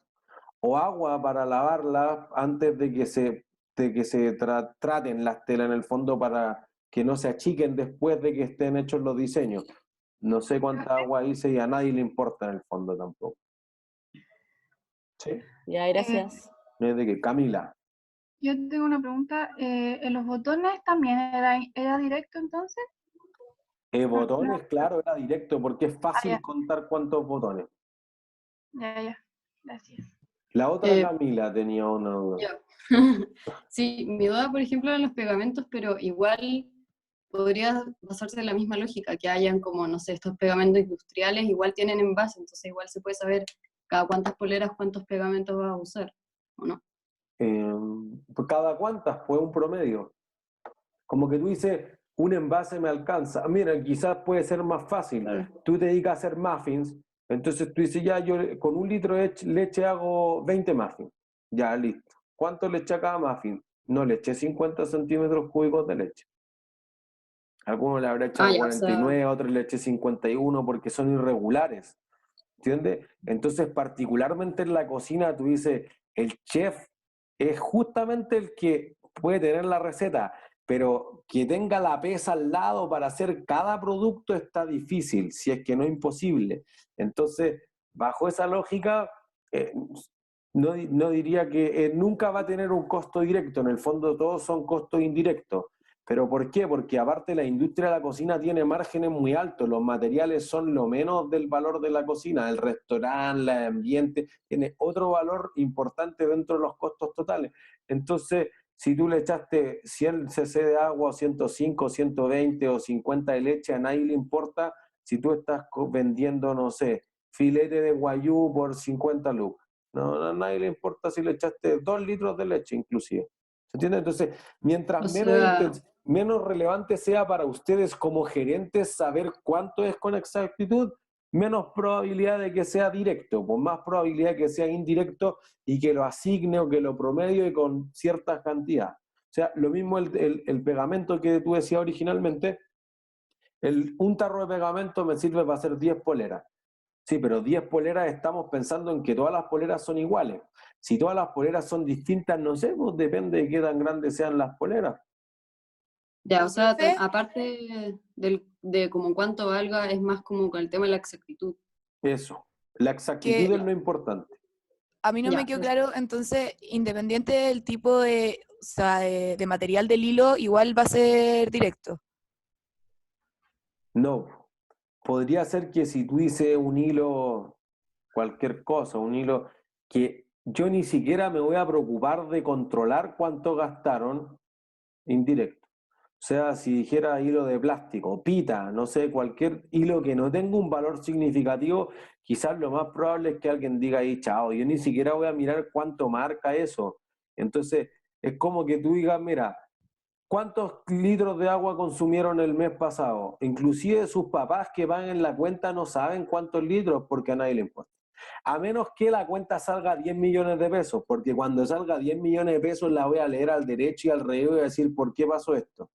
Speaker 1: O agua para lavarlas antes de que se traten las telas en el fondo para que no se achiquen después de que estén hechos los diseños. No sé cuánta agua hice y a nadie le importa en el fondo tampoco. ¿Sí?
Speaker 10: Ya, gracias.
Speaker 1: ¿De qué? Camila.
Speaker 11: Yo tengo una pregunta. ¿En los botones también era directo entonces?
Speaker 1: Botones, claro, era directo porque es fácil contar cuántos botones.
Speaker 11: Ya, gracias.
Speaker 1: La otra Camila tenía una duda.
Speaker 5: Sí, mi duda, por ejemplo, en los pegamentos, pero igual podría basarse en la misma lógica, que hayan como, no sé, estos pegamentos industriales, igual tienen envase, entonces igual se puede saber cada cuántas poleras, cuántos pegamentos vas a usar, ¿o no?
Speaker 1: ¿Cada cuántas? Pues un promedio. Como que tú dices, un envase me alcanza. Mira, quizás puede ser más fácil. Tú te dedicas a hacer muffins, entonces tú dices, ya, yo con 1 litro de leche hago 20 muffins. Ya, listo. ¿Cuánto le eché a cada muffin? No, le eché 50 centímetros cúbicos de leche. Algunos le habrá echado 49, otros le eché 51 porque son irregulares. ¿Entiendes? Entonces, particularmente en la cocina, tú dices, el chef es justamente el que puede tener la receta, pero que tenga la pesa al lado para hacer cada producto está difícil, si es que no imposible. Entonces, bajo esa lógica, no diría que nunca va a tener un costo directo, en el fondo todos son costos indirectos. ¿Pero por qué? Porque aparte la industria de la cocina tiene márgenes muy altos, los materiales son lo menos del valor de la cocina, el restaurante, el ambiente, tiene otro valor importante dentro de los costos totales. Entonces, si tú le echaste 100 cc de agua, 105, 120 o 50 de leche, a nadie le importa si tú estás vendiendo, no sé, filete de guayú por 50 lucas. No, a nadie le importa si le echaste 2 litros de leche inclusive. ¿Se entiende? Entonces, mientras menos relevante sea para ustedes como gerentes saber cuánto es con exactitud, menos probabilidad de que sea directo, pues más probabilidad de que sea indirecto y que lo asigne o que lo promedie con cierta cantidad. O sea, lo mismo el pegamento que tú decías originalmente, un tarro de pegamento me sirve para hacer 10 poleras. Sí, pero 10 poleras estamos pensando en que todas las poleras son iguales. Si todas las poleras son distintas, no sé, pues depende de qué tan grandes sean las poleras.
Speaker 5: Ya, o sea, aparte de como cuánto valga, es más como con el tema de la exactitud.
Speaker 1: Eso, la exactitud es lo importante.
Speaker 6: A mí no me quedó claro, entonces, independiente del tipo de material del hilo, igual va a ser directo.
Speaker 1: No, podría ser que si tú dices un hilo, cualquier cosa, un hilo que yo ni siquiera me voy a preocupar de controlar cuánto gastaron, indirecto. O sea, si dijera hilo de plástico, pita, no sé, cualquier hilo que no tenga un valor significativo, quizás lo más probable es que alguien diga ahí, chao, yo ni siquiera voy a mirar cuánto marca eso. Entonces, es como que tú digas, mira, ¿cuántos litros de agua consumieron el mes pasado? Inclusive sus papás que van en la cuenta no saben cuántos litros porque a nadie le importa. A menos que la cuenta salga 10 millones de pesos, porque cuando salga 10 millones de pesos la voy a leer al derecho y al revés y voy a decir, ¿por qué pasó esto?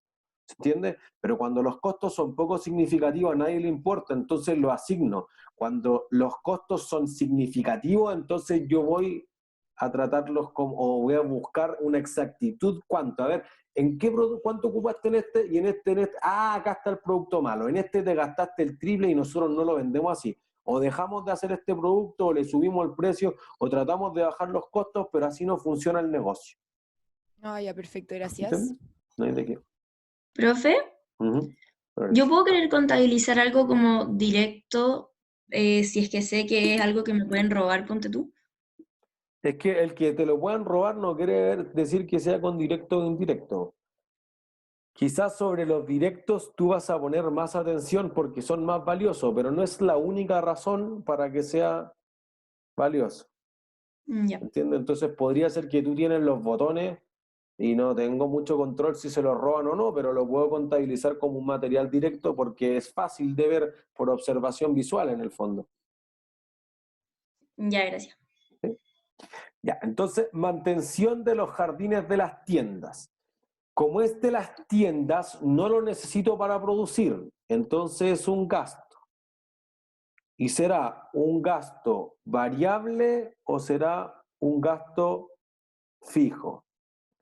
Speaker 1: ¿Se entiende? Pero cuando los costos son poco significativos, a nadie le importa, entonces lo asigno. Cuando los costos son significativos, entonces yo voy a tratarlos como, o voy a buscar una exactitud cuánto. A ver, ¿en qué cuánto ocupaste en este? Y en este, acá está el producto malo. En este te gastaste el triple y nosotros no lo vendemos así. O dejamos de hacer este producto, o le subimos el precio, o tratamos de bajar los costos, pero así no funciona el negocio.
Speaker 6: Ah, ya, perfecto, gracias.
Speaker 1: ¿Entiendes? No hay de qué.
Speaker 2: Profe, ¿yo puedo querer contabilizar algo como directo si es que sé que es algo que me pueden robar, ponte tú?
Speaker 1: Es que el que te lo puedan robar no quiere decir que sea con directo o indirecto. Quizás sobre los directos tú vas a poner más atención porque son más valiosos, pero no es la única razón para que sea valioso. ¿Entiendes? Entonces podría ser que tú tienes los botones y no tengo mucho control si se los roban o no, pero lo puedo contabilizar como un material directo porque es fácil de ver por observación visual en el fondo.
Speaker 2: Ya, gracias.
Speaker 1: ¿Sí? Ya, entonces, mantención de los jardines de las tiendas. Como es de las tiendas, no lo necesito para producir, entonces es un gasto. ¿Y será un gasto variable o será un gasto fijo?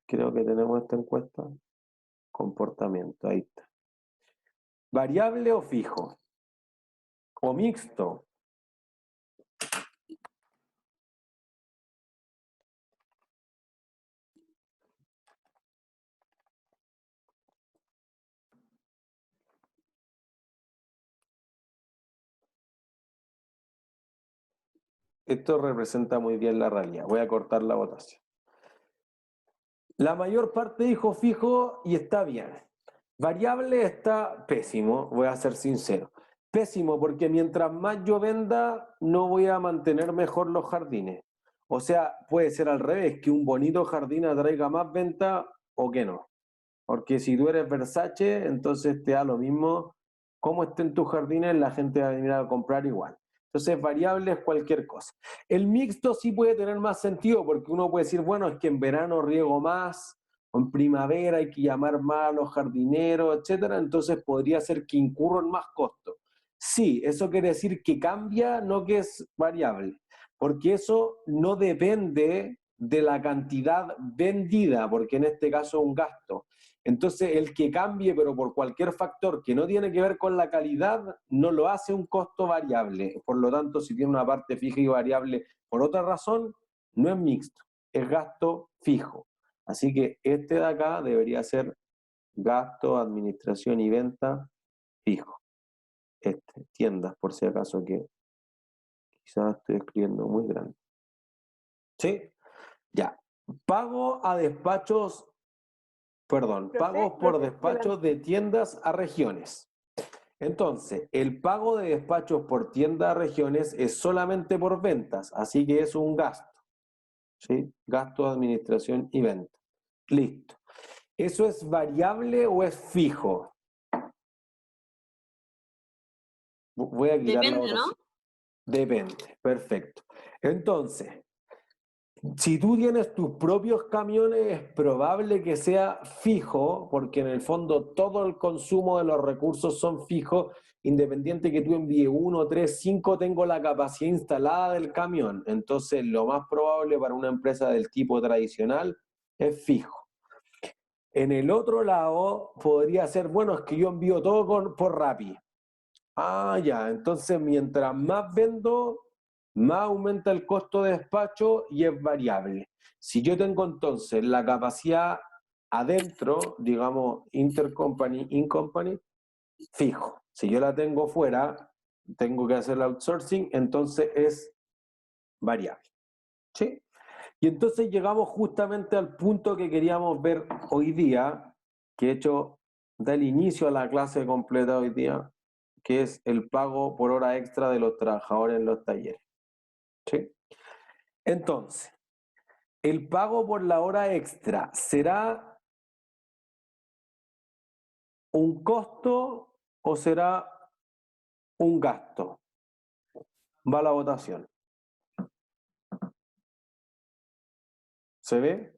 Speaker 1: Creo que tenemos esta encuesta. Comportamiento, ahí está. ¿Variable o fijo? ¿O mixto? Esto representa muy bien la realidad. Voy a cortar la votación. La mayor parte dijo fijo y está bien. Variable está pésimo, voy a ser sincero. Pésimo porque mientras más yo venda, no voy a mantener mejor los jardines. O sea, puede ser al revés, que un bonito jardín atraiga más venta o que no. Porque si tú eres Versace, entonces te da lo mismo cómo estén tus jardines, la gente va a venir a comprar igual. Entonces, variable es cualquier cosa. El mixto sí puede tener más sentido porque uno puede decir, bueno, es que en verano riego más, o en primavera hay que llamar más a los jardineros, etcétera. Entonces podría ser que incurro en más costos. Sí, eso quiere decir que cambia, no que es variable, porque eso no depende de la cantidad vendida, porque en este caso es un gasto. Entonces, el que cambie, pero por cualquier factor que no tiene que ver con la calidad, no lo hace un costo variable. Por lo tanto, si tiene una parte fija y variable por otra razón, no es mixto, es gasto fijo. Así que este de acá debería ser gasto, administración y venta fijo. Tiendas, por si acaso, que quizás estoy escribiendo muy grande. ¿Sí? Ya. Pago a despachos. Perdón, pagos por despachos de tiendas a regiones. Entonces, el pago de despachos por tiendas a regiones es solamente por ventas, así que es un gasto. ¿Sí? Gasto de administración y venta. Listo. ¿Eso es variable o es fijo? Voy a quitar la votación. ¿No? Depende, perfecto. Entonces, si tú tienes tus propios camiones, es probable que sea fijo, porque en el fondo todo el consumo de los recursos son fijos, independiente que tú envíes 1, 3, 5, tengo la capacidad instalada del camión. Entonces, lo más probable para una empresa del tipo tradicional es fijo. En el otro lado, podría ser, bueno, es que yo envío todo por Rappi. Ah, ya, entonces mientras más vendo, más aumenta el costo de despacho y es variable. Si yo tengo entonces la capacidad adentro, digamos, intercompany, in-company, fijo. Si yo la tengo fuera, tengo que hacer el outsourcing, entonces es variable. ¿Sí? Y entonces llegamos justamente al punto que queríamos ver hoy día, que de hecho da el inicio a la clase completa hoy día, que es el pago por hora extra de los trabajadores en los talleres. ¿Sí? Entonces, ¿el pago por la hora extra será un costo o será un gasto? Va la votación. ¿Se ve?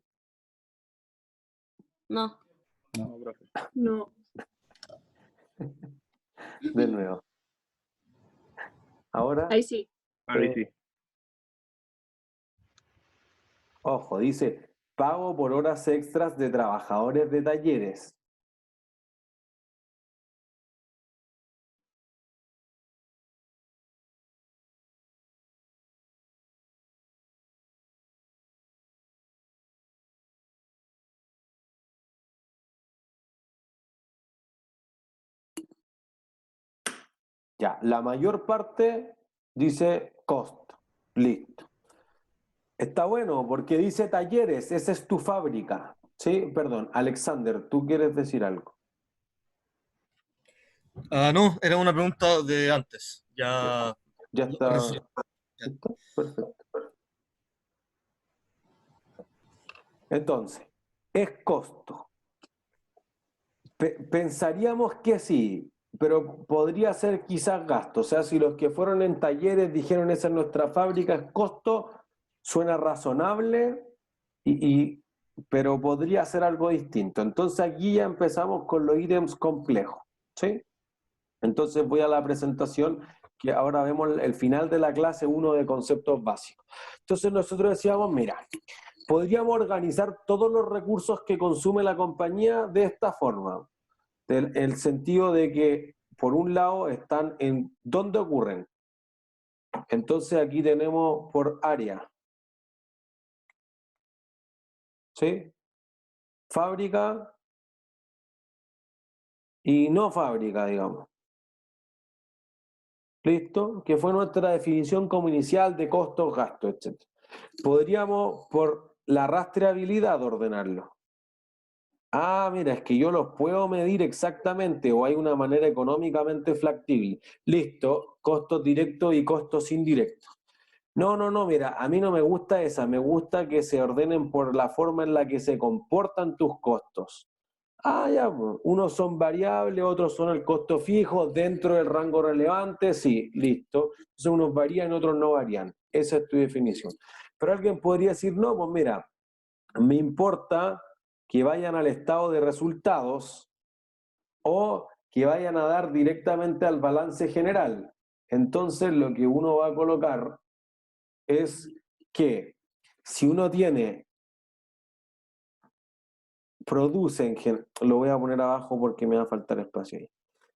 Speaker 2: No.
Speaker 12: No, profe.
Speaker 8: No.
Speaker 1: De nuevo. Ahora.
Speaker 8: Ahí sí.
Speaker 12: Ahí sí.
Speaker 1: Ojo, dice pago por horas extras de trabajadores de talleres. Ya, la mayor parte dice costo. Listo. Está bueno porque dice talleres, esa es tu fábrica. Sí, perdón, Alexander, ¿tú quieres decir algo?
Speaker 13: No, era una pregunta de antes. Ya
Speaker 1: está.
Speaker 13: ¿Listo?
Speaker 1: Perfecto. Entonces, es costo. Pensaríamos que sí, pero podría ser quizás gasto. O sea, si los que fueron en talleres dijeron esa es nuestra fábrica, es costo, suena razonable, pero podría ser algo distinto. Entonces aquí ya empezamos con los ítems complejos, ¿sí? Entonces voy a la presentación, que ahora vemos el final de la clase 1 de conceptos básicos. Entonces nosotros decíamos, mira, podríamos organizar todos los recursos que consume la compañía de esta forma. En el sentido de que, por un lado, están en dónde ocurren. Entonces aquí tenemos por área. ¿Sí? Fábrica y no fábrica, digamos. ¿Listo? Que fue nuestra definición como inicial de costos, gastos, etc. Podríamos, por la rastreabilidad, ordenarlo. Ah, mira, es que yo los puedo medir exactamente o hay una manera económicamente factible. Listo, costos directos y costos indirectos. No, mira, a mí no me gusta esa, me gusta que se ordenen por la forma en la que se comportan tus costos. Ah, ya, unos son variables, otros son el costo fijo, dentro del rango relevante, sí, listo. Entonces unos varían, otros no varían. Esa es tu definición. Pero alguien podría decir, no, pues mira, me importa que vayan al estado de resultados o que vayan a dar directamente al balance general. Entonces lo que uno va a colocar es que si uno tiene, lo voy a poner abajo porque me va a faltar espacio ahí.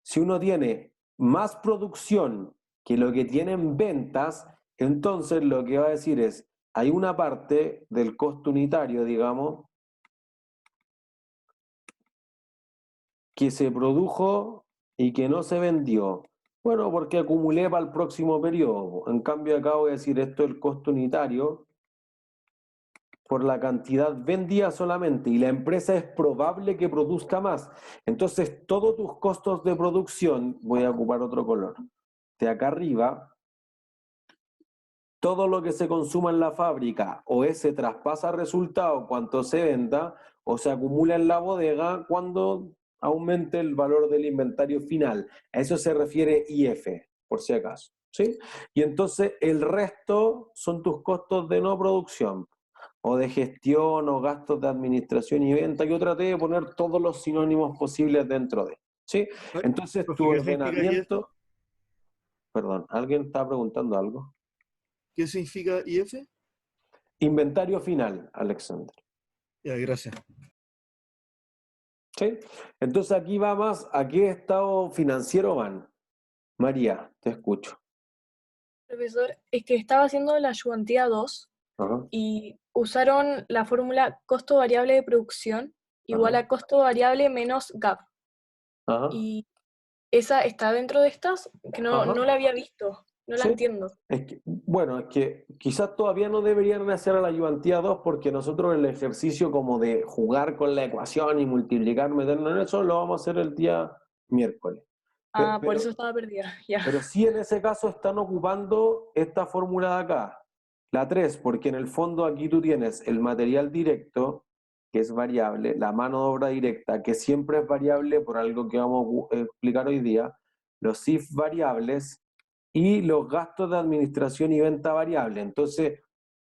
Speaker 1: Si uno tiene más producción que lo que tiene en ventas, entonces lo que va a decir es, hay una parte del costo unitario, digamos, que se produjo y que no se vendió. Bueno, porque acumulé para el próximo periodo. En cambio acá voy a decir esto es el costo unitario por la cantidad vendida solamente y la empresa es probable que produzca más. Entonces todos tus costos de producción, voy a ocupar otro color, de acá arriba, todo lo que se consuma en la fábrica o se traspasa resultado cuanto se venda o se acumula en la bodega cuando aumente el valor del inventario final. A eso se refiere IF, por si acaso, ¿sí? Y entonces el resto son tus costos de no producción, o de gestión, o gastos de administración y venta. Yo traté de poner todos los sinónimos posibles dentro de, ¿sí? Entonces tu ordenamiento... Perdón, ¿alguien está preguntando algo?
Speaker 13: ¿Qué significa IF?
Speaker 1: Inventario final, Alexander.
Speaker 13: Ya, gracias.
Speaker 1: ¿Sí? Entonces aquí va más, ¿a qué estado financiero van? María, te escucho.
Speaker 8: Profesor, es que estaba haciendo la ayudantía 2 y usaron la fórmula costo variable de producción igual a costo variable menos GAP. Y esa está dentro de estas, que no la había visto. No la
Speaker 1: ¿Sí?
Speaker 8: entiendo.
Speaker 1: Es que quizás todavía no deberían hacer a la ayudantía 2 porque nosotros el ejercicio como de jugar con la ecuación y multiplicar, meternos en eso, lo vamos a hacer el día miércoles.
Speaker 8: Por eso estaba perdida. Ya.
Speaker 1: Pero sí en ese caso están ocupando esta fórmula de acá, la 3, porque en el fondo aquí tú tienes el material directo, que es variable, la mano de obra directa, que siempre es variable por algo que vamos a explicar hoy día, los IF variables y los gastos de administración y venta variable. Entonces,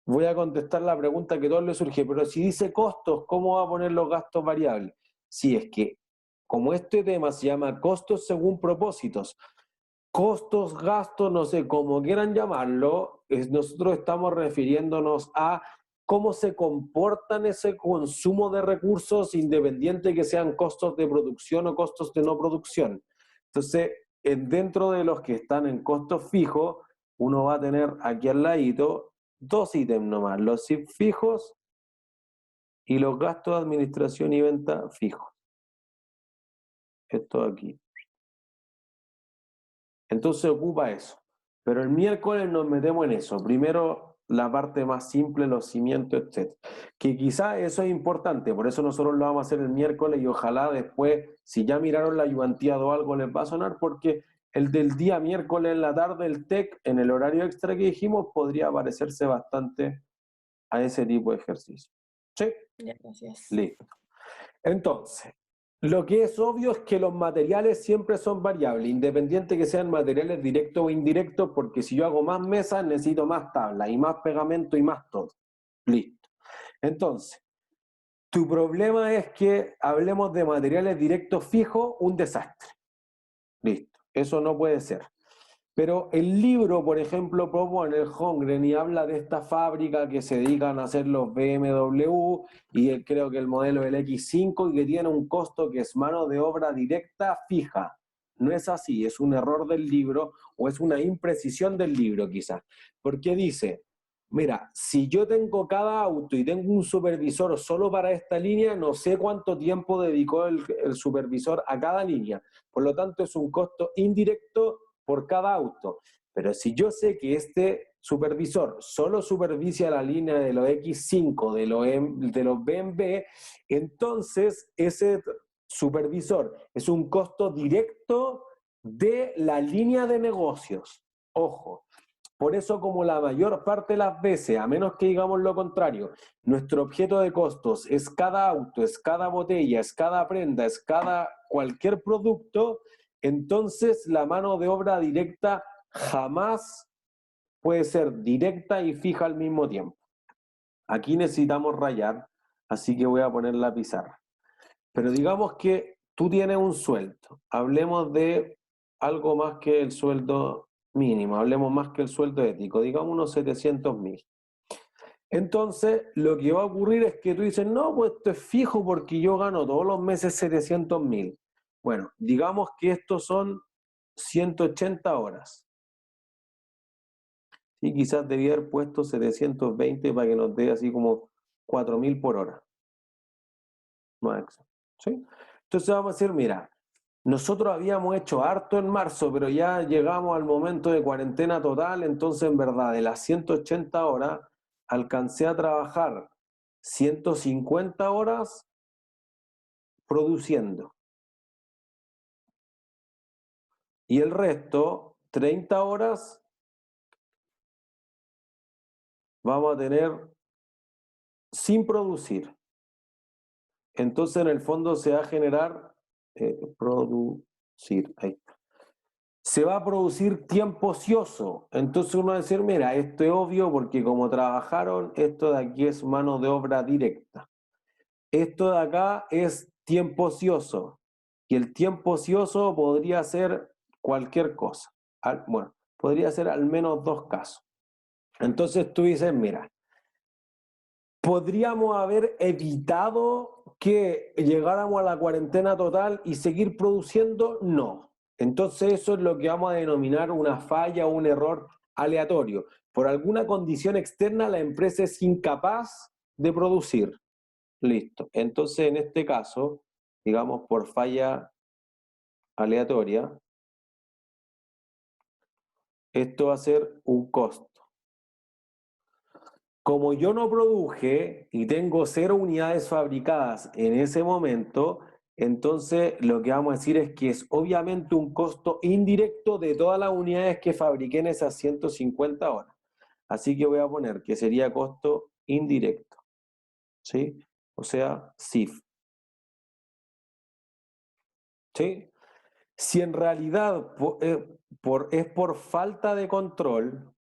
Speaker 1: voy a contestar la pregunta que a todos les surge, pero si dice costos, ¿cómo va a poner los gastos variables? Si es que, como este tema se llama costos según propósitos, costos, gastos, no sé, como quieran llamarlo, nosotros estamos refiriéndonos a cómo se comportan ese consumo de recursos independiente que sean costos de producción o costos de no producción. Entonces, dentro de los que están en costos fijos, uno va a tener aquí al ladito 2 ítems nomás, los IF fijos y los gastos de administración y venta fijos. Esto aquí. Entonces ocupa eso. Pero el miércoles nos metemos en eso. Primero la parte más simple, los cimientos, etc. Que quizá eso es importante, por eso nosotros lo vamos a hacer el miércoles y ojalá después, si ya miraron la ayudantía o algo, les va a sonar, porque el del día miércoles en la tarde, el TEC, en el horario extra que dijimos, podría parecerse bastante a ese tipo de ejercicio. ¿Sí?
Speaker 8: Ya, gracias.
Speaker 1: Listo. Entonces, lo que es obvio es que los materiales siempre son variables, independiente que sean materiales directos o indirectos, porque si yo hago más mesas, necesito más tablas, y más pegamento, y más todo. Listo. Entonces, tu problema es que hablemos de materiales directos fijos, un desastre. Listo. Eso no puede ser. Pero el libro, por ejemplo, propone el Holmgren y habla de esta fábrica que se dedican a hacer los BMW y creo que el modelo el X5 y que tiene un costo que es mano de obra directa fija. No es así, es un error del libro o es una imprecisión del libro quizás. Porque dice, mira, si yo tengo cada auto y tengo un supervisor solo para esta línea, no sé cuánto tiempo dedicó el supervisor a cada línea. Por lo tanto, es un costo indirecto por cada auto. Pero si yo sé que este supervisor solo supervisa la línea de los X5, de los BMW, entonces ese supervisor es un costo directo de la línea de negocios. Ojo, por eso como la mayor parte de las veces, a menos que digamos lo contrario, nuestro objeto de costos es cada auto, es cada botella, es cada prenda, es cada cualquier producto, entonces la mano de obra directa jamás puede ser directa y fija al mismo tiempo. Aquí necesitamos rayar, así que voy a poner la pizarra. Pero digamos que tú tienes un sueldo, hablemos de algo más que el sueldo mínimo, hablemos más que el sueldo ético, digamos unos 700.000. Entonces, lo que va a ocurrir es que tú dices, no, pues esto es fijo porque yo gano todos los meses 700.000. Bueno, digamos que estos son 180 horas. Y quizás debía haber puesto 720 para que nos dé así como 4.000 por hora. Máximo. ¿Sí? Entonces vamos a decir, mira, nosotros habíamos hecho harto en marzo, pero ya llegamos al momento de cuarentena total, entonces en verdad de las 180 horas alcancé a trabajar 150 horas produciendo. Y el resto, 30 horas, vamos a tener sin producir. Entonces en el fondo se va a generar, producir, ahí está. Se va a producir tiempo ocioso. Entonces uno va a decir, mira, esto es obvio porque como trabajaron, esto de aquí es mano de obra directa. Esto de acá es tiempo ocioso. Y el tiempo ocioso podría ser cualquier cosa. Bueno, podría ser al menos 2 casos. Entonces tú dices, mira, ¿podríamos haber evitado que llegáramos a la cuarentena total y seguir produciendo? No. Entonces eso es lo que vamos a denominar una falla o un error aleatorio. Por alguna condición externa la empresa es incapaz de producir. Listo. Entonces en este caso, digamos por falla aleatoria, esto va a ser un costo. Como yo no produje y tengo 0 unidades fabricadas en ese momento, entonces lo que vamos a decir es que es obviamente un costo indirecto de todas las unidades que fabriqué en esas 150 horas. Así que voy a poner que sería costo indirecto, ¿sí? O sea, CIF. ¿Sí? Si en realidad es por falta de control,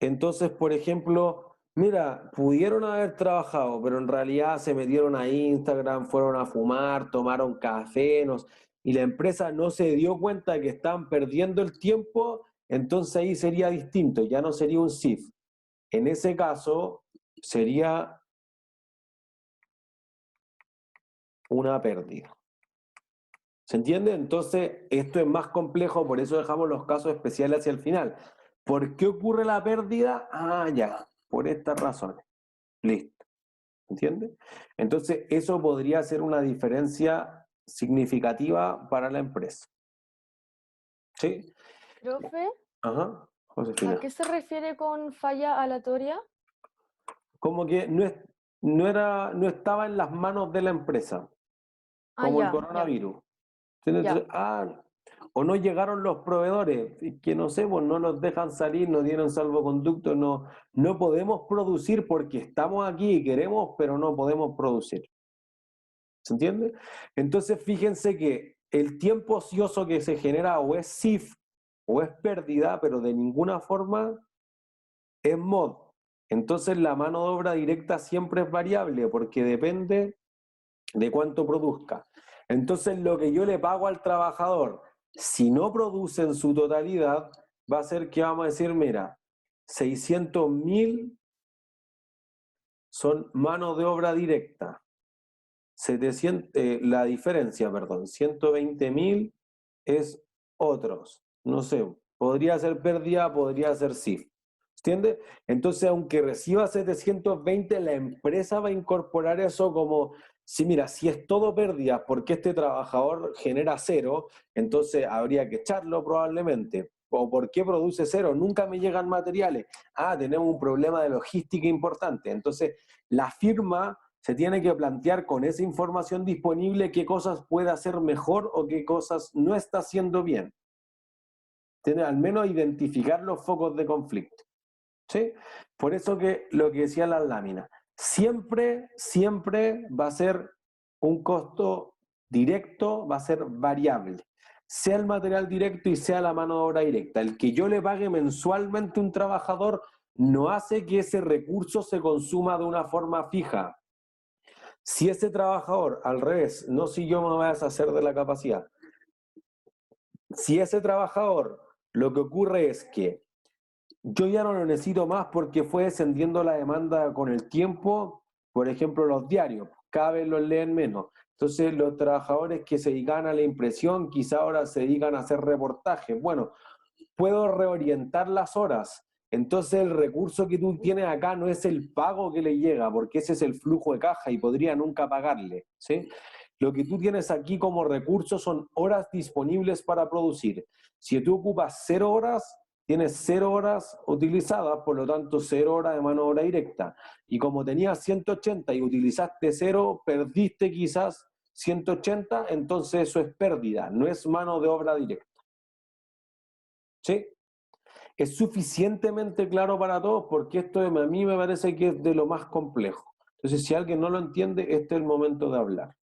Speaker 1: entonces, por ejemplo, mira, pudieron haber trabajado, pero en realidad se metieron a Instagram, fueron a fumar, tomaron café, y la empresa no se dio cuenta de que estaban perdiendo el tiempo, entonces ahí sería distinto, ya no sería un CIF. En ese caso, sería una pérdida. ¿Se entiende? Entonces, esto es más complejo, por eso dejamos los casos especiales hacia el final. ¿Por qué ocurre la pérdida? Ah, ya, por estas razones. Listo. ¿Entiende? Entonces, eso podría ser una diferencia significativa para la empresa. ¿Sí?
Speaker 8: Profe,
Speaker 1: Ajá, Josefina.
Speaker 8: ¿a qué se refiere con falla aleatoria?
Speaker 1: Como que no estaba en las manos de la empresa, como el coronavirus. Entonces, o no llegaron los proveedores, que no sé, pues no nos dejan salir, no tienen salvoconducto, no podemos producir porque estamos aquí y queremos, pero no podemos producir. ¿Se entiende? Entonces, fíjense que el tiempo ocioso que se genera o es CIF o es pérdida, pero de ninguna forma es MOD. Entonces, la mano de obra directa siempre es variable porque depende de cuánto produzca. Entonces, lo que yo le pago al trabajador, si no produce en su totalidad, va a ser que vamos a decir, mira, 600.000 son mano de obra directa. 120.000 es otros. No sé, podría ser pérdida, podría ser CIF. ¿Entiendes? Entonces, aunque reciba 720, la empresa va a incorporar eso como, sí, mira, si es todo pérdida porque este trabajador genera 0, entonces habría que echarlo probablemente. ¿O por qué produce 0? Nunca me llegan materiales. Ah, tenemos un problema de logística importante. Entonces, la firma se tiene que plantear con esa información disponible qué cosas puede hacer mejor o qué cosas no está haciendo bien. Tiene al menos identificar los focos de conflicto. ¿Sí? Por eso que lo que decía las láminas, siempre va a ser un costo directo, va a ser variable. Sea el material directo y sea la mano de obra directa. El que yo le pague mensualmente a un trabajador no hace que ese recurso se consuma de una forma fija. Si ese trabajador, al revés, no si yo me voy a deshacer de la capacidad, si ese trabajador lo que ocurre es que yo ya no lo necesito más porque fue descendiendo la demanda con el tiempo, por ejemplo los diarios, cada vez los leen menos. Entonces los trabajadores que se dedican a la impresión quizá ahora se dedican a hacer reportajes. Bueno, puedo reorientar las horas. Entonces el recurso que tú tienes acá no es el pago que le llega, porque ese es el flujo de caja y podría nunca pagarle, ¿sí? Lo que tú tienes aquí como recurso son horas disponibles para producir. Si tú ocupas 0 horas, tienes 0 horas utilizadas, por lo tanto 0 horas de mano de obra directa. Y como tenías 180 y utilizaste 0, perdiste quizás 180, entonces eso es pérdida, no es mano de obra directa. ¿Sí? Es suficientemente claro para todos porque esto a mí me parece que es de lo más complejo. Entonces, si alguien no lo entiende, este es el momento de hablar.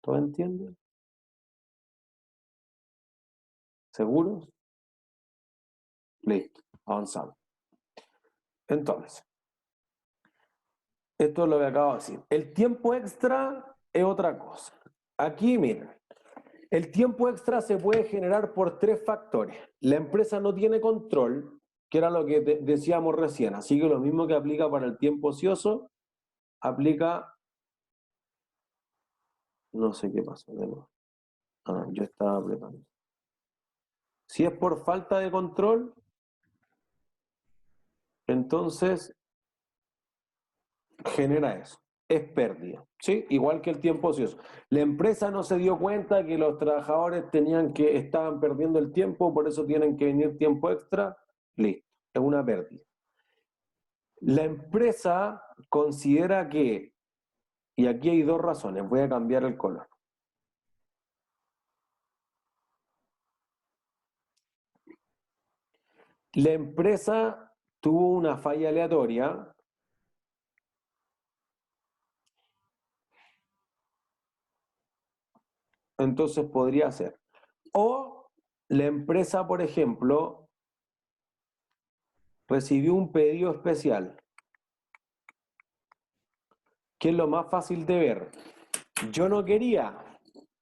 Speaker 1: ¿Todos entienden? ¿Seguros? Listo, avanzamos. Entonces, esto es lo que acabo de decir. El tiempo extra es otra cosa. Aquí, miren, el tiempo extra se puede generar por 3 factores. La empresa no tiene control, que era lo que decíamos recién. Así que lo mismo que aplica para el tiempo ocioso, aplica... No sé qué pasó de nuevo. Ah, yo estaba apretando. Si es por falta de control, entonces genera eso. es pérdida, ¿sí? Igual que el tiempo ocioso. La empresa no se dio cuenta que los trabajadores estaban perdiendo el tiempo, por eso tienen que venir tiempo extra, listo, es una pérdida. La empresa considera que, y aquí hay dos razones, voy a cambiar el color. La empresa tuvo una falla aleatoria entonces podría ser. O la empresa, por ejemplo, recibió un pedido especial, que es lo más fácil de ver. Yo no quería,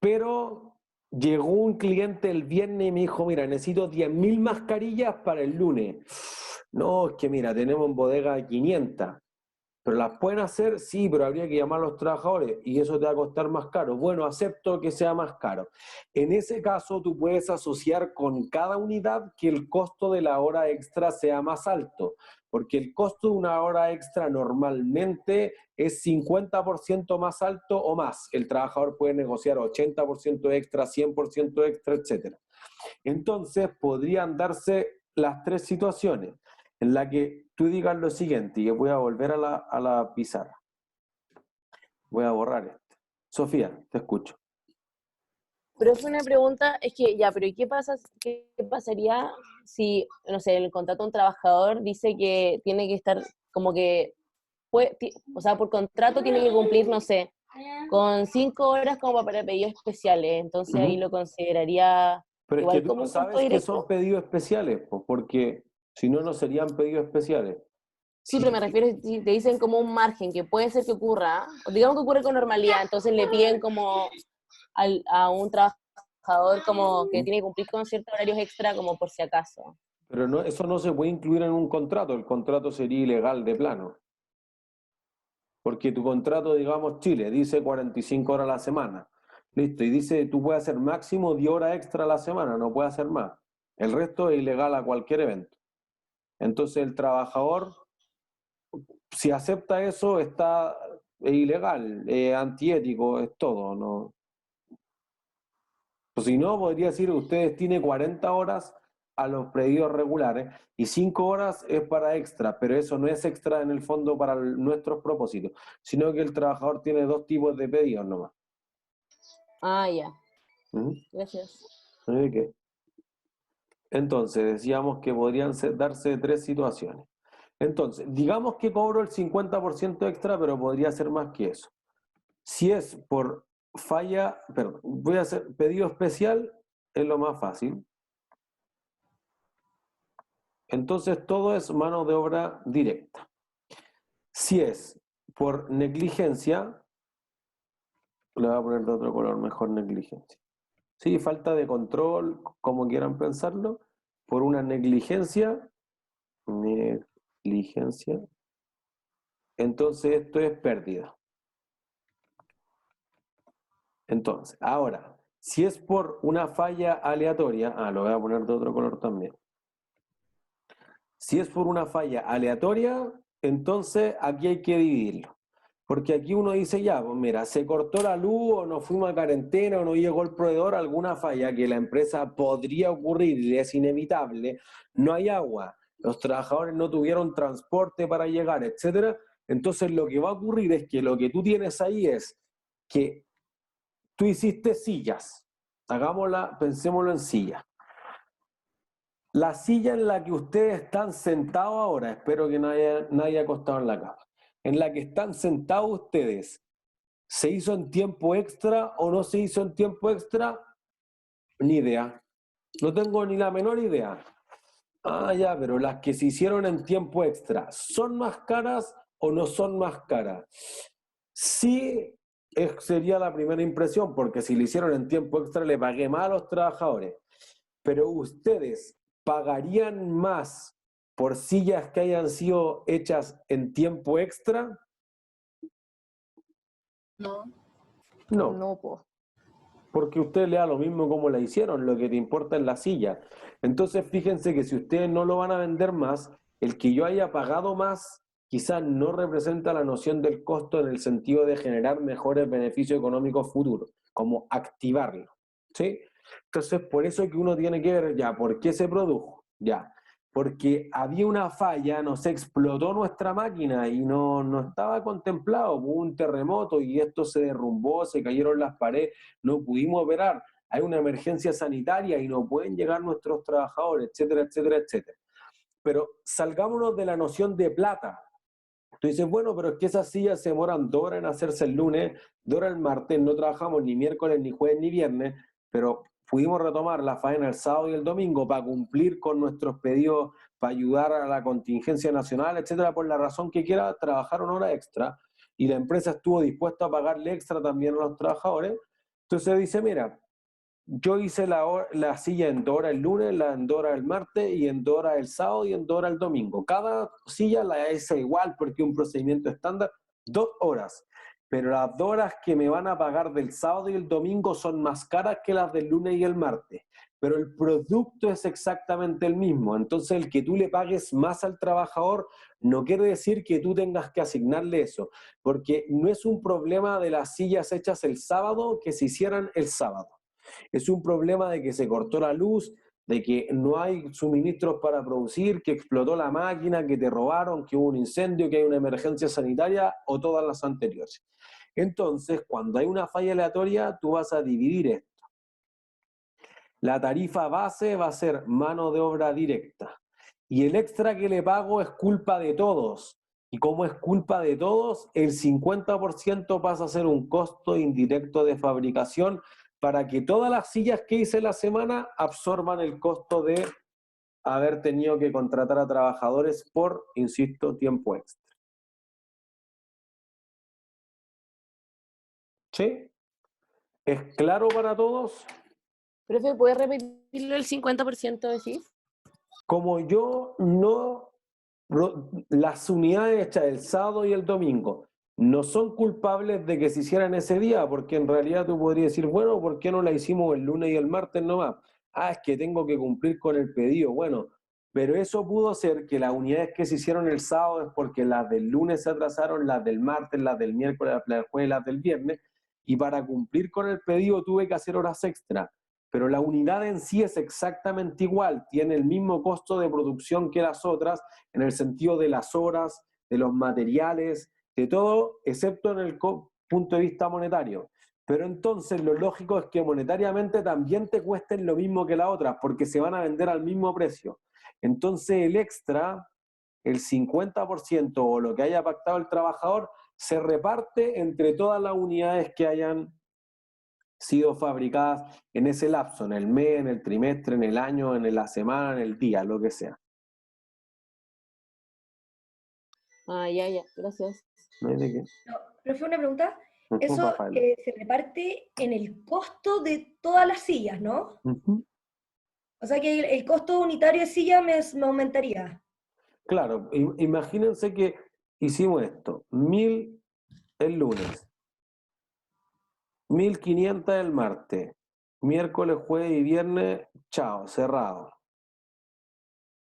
Speaker 1: pero llegó un cliente el viernes y me dijo, mira, necesito 10.000 mascarillas para el lunes. No, es que mira, tenemos en bodega 500. ¿Pero las pueden hacer? Sí, pero habría que llamar a los trabajadores y eso te va a costar más caro. Bueno, acepto que sea más caro. En ese caso, tú puedes asociar con cada unidad que el costo de la hora extra sea más alto, porque el costo de una hora extra normalmente es 50% más alto o más. El trabajador puede negociar 80% extra, 100% extra, etc. Entonces, podrían darse las tres situaciones en la que tú digas lo siguiente, y yo voy a volver a la pizarra. Voy a borrar esto. Sofía, te escucho.
Speaker 10: Pero es una pregunta, es que ya, pero ¿qué pasaría si, no sé, en el contrato de un trabajador dice que tiene que estar como que, o sea, por contrato tiene que cumplir, no sé, con 5 horas como para pedidos especiales, entonces ahí lo consideraría
Speaker 1: pero
Speaker 10: igual
Speaker 1: es que tú
Speaker 10: como
Speaker 1: no
Speaker 10: un costo
Speaker 1: sabes que
Speaker 10: directo?
Speaker 1: son pedidos especiales, porque si no, no serían pedidos especiales.
Speaker 10: Sí, pero me refiero, si te dicen como un margen, que puede ser que ocurra, o digamos que ocurre con normalidad, entonces le piden como a un trabajador como que tiene que cumplir con ciertos horarios extra como por si acaso.
Speaker 1: Pero no, eso no se puede incluir en un contrato, el contrato sería ilegal de plano. Porque tu contrato, digamos, Chile, dice 45 horas a la semana. Listo, y dice, tú puedes hacer máximo 10 horas extra a la semana, no puedes hacer más. El resto es ilegal a cualquier evento. Entonces el trabajador, si acepta eso, es ilegal, es antiético, es todo, ¿no? Pues si no, podría decir, ustedes tienen 40 horas a los pedidos regulares y 5 horas es para extra, pero eso no es extra en el fondo para nuestros propósitos, sino que el trabajador tiene dos tipos de pedidos nomás.
Speaker 10: Ah, ya. Gracias.
Speaker 1: ¿Okay? Entonces, decíamos que podrían darse tres situaciones. Entonces, digamos que cobro el 50% extra, pero podría ser más que eso. Si es por falla, perdón, voy a hacer pedido especial, es lo más fácil. Entonces, todo es mano de obra directa. Si es por negligencia, le voy a poner de otro color, mejor negligencia. Sí, falta de control, como quieran pensarlo, por una negligencia, entonces esto es pérdida. Entonces, ahora, si es por una falla aleatoria, lo voy a poner de otro color también. Si es por una falla aleatoria, entonces aquí hay que dividirlo. Porque aquí uno dice ya, pues mira, se cortó la luz o nos fuimos a cuarentena o no llegó el proveedor, alguna falla que la empresa podría ocurrir y es inevitable, no hay agua, los trabajadores no tuvieron transporte para llegar, etc. Entonces lo que va a ocurrir es que lo que tú tienes ahí es que tú hiciste sillas, pensémoslo en sillas. La silla en la que ustedes están sentados ahora, espero que nadie acostado en la cama, en la que están sentados ustedes, ¿se hizo en tiempo extra o no se hizo en tiempo extra? Ni idea. No tengo ni la menor idea. Ya, pero las que se hicieron en tiempo extra, ¿son más caras o no son más caras? Sí, sería la primera impresión, porque si lo hicieron en tiempo extra le pagué más a los trabajadores. Pero ustedes ¿pagarían más por sillas que hayan sido hechas en tiempo extra?
Speaker 5: No.
Speaker 10: No, po.
Speaker 1: Porque usted le da lo mismo como la hicieron, lo que te importa es la silla. Entonces fíjense que si ustedes no lo van a vender más, el que yo haya pagado más quizás no representa la noción del costo en el sentido de generar mejores beneficios económicos futuros, como activarlo, ¿sí? Entonces, por eso que uno tiene que ver ya, ¿por qué se produjo? Ya, porque había una falla, nos explotó nuestra máquina y no estaba contemplado, hubo un terremoto y esto se derrumbó, se cayeron las paredes, no pudimos operar, hay una emergencia sanitaria y no pueden llegar nuestros trabajadores, etcétera, etcétera, etcétera. Pero salgámonos de la noción de plata. Tú dices, bueno, pero es que esas sillas se demoran 2 horas en hacerse el lunes, 2 horas el martes, no trabajamos ni miércoles, ni jueves, ni viernes, pero pudimos retomar la faena el sábado y el domingo para cumplir con nuestros pedidos, para ayudar a la contingencia nacional, etcétera, por la razón que quiera, trabajar una hora extra, y la empresa estuvo dispuesta a pagarle extra también a los trabajadores. Entonces dice, mira, yo hice la silla en 2 horas el lunes, en 2 horas el martes, y en 2 horas el sábado, y en 2 horas el domingo. Cada silla la hice igual porque es un procedimiento estándar, 2 horas. Pero las 2 horas que me van a pagar del sábado y el domingo son más caras que las del lunes y el martes. Pero el producto es exactamente el mismo. Entonces, el que tú le pagues más al trabajador no quiere decir que tú tengas que asignarle eso. Porque no es un problema de las sillas hechas el sábado que se hicieran el sábado. Es un problema de que se cortó la luz, de que no hay suministros para producir, que explotó la máquina, que te robaron, que hubo un incendio, que hay una emergencia sanitaria o todas las anteriores. Entonces, cuando hay una falla aleatoria, tú vas a dividir esto. La tarifa base va a ser mano de obra directa. Y el extra que le pago es culpa de todos. Y como es culpa de todos, el 50% pasa a ser un costo indirecto de fabricación para que todas las sillas que hice la semana absorban el costo de haber tenido que contratar a trabajadores por, insisto, tiempo extra. ¿Sí? ¿Es claro para todos?
Speaker 10: Profe, ¿puedes repetirlo el 50% decís?
Speaker 1: Como yo no... Las unidades hechas el sábado y el domingo no son culpables de que se hicieran ese día, porque en realidad tú podrías decir, bueno, ¿por qué no la hicimos el lunes y el martes nomás? Ah, es que tengo que cumplir con el pedido. Bueno, pero eso pudo ser que las unidades que se hicieron el sábado es porque las del lunes se atrasaron, las del martes, las del miércoles, las del jueves, las del viernes, y para cumplir con el pedido tuve que hacer horas extra. Pero la unidad en sí es exactamente igual, tiene el mismo costo de producción que las otras, en el sentido de las horas, de los materiales, de todo, excepto en el punto de vista monetario. Pero entonces lo lógico es que monetariamente también te cuesten lo mismo que las otras, porque se van a vender al mismo precio. Entonces el extra, el 50% o lo que haya pactado el trabajador, se reparte entre todas las unidades que hayan sido fabricadas en ese lapso, en el mes, en el trimestre, en el año, en la semana, en el día, lo que sea.
Speaker 10: Ah, ya, gracias.
Speaker 1: ¿No hay de qué?
Speaker 7: No, profe, una pregunta. Eso se reparte en el costo de todas las sillas, ¿no? O sea que el costo unitario de silla me aumentaría.
Speaker 1: Claro, imagínense que hicimos esto, 1000 el lunes, 1500 el martes, miércoles, jueves y viernes, chao, cerrado.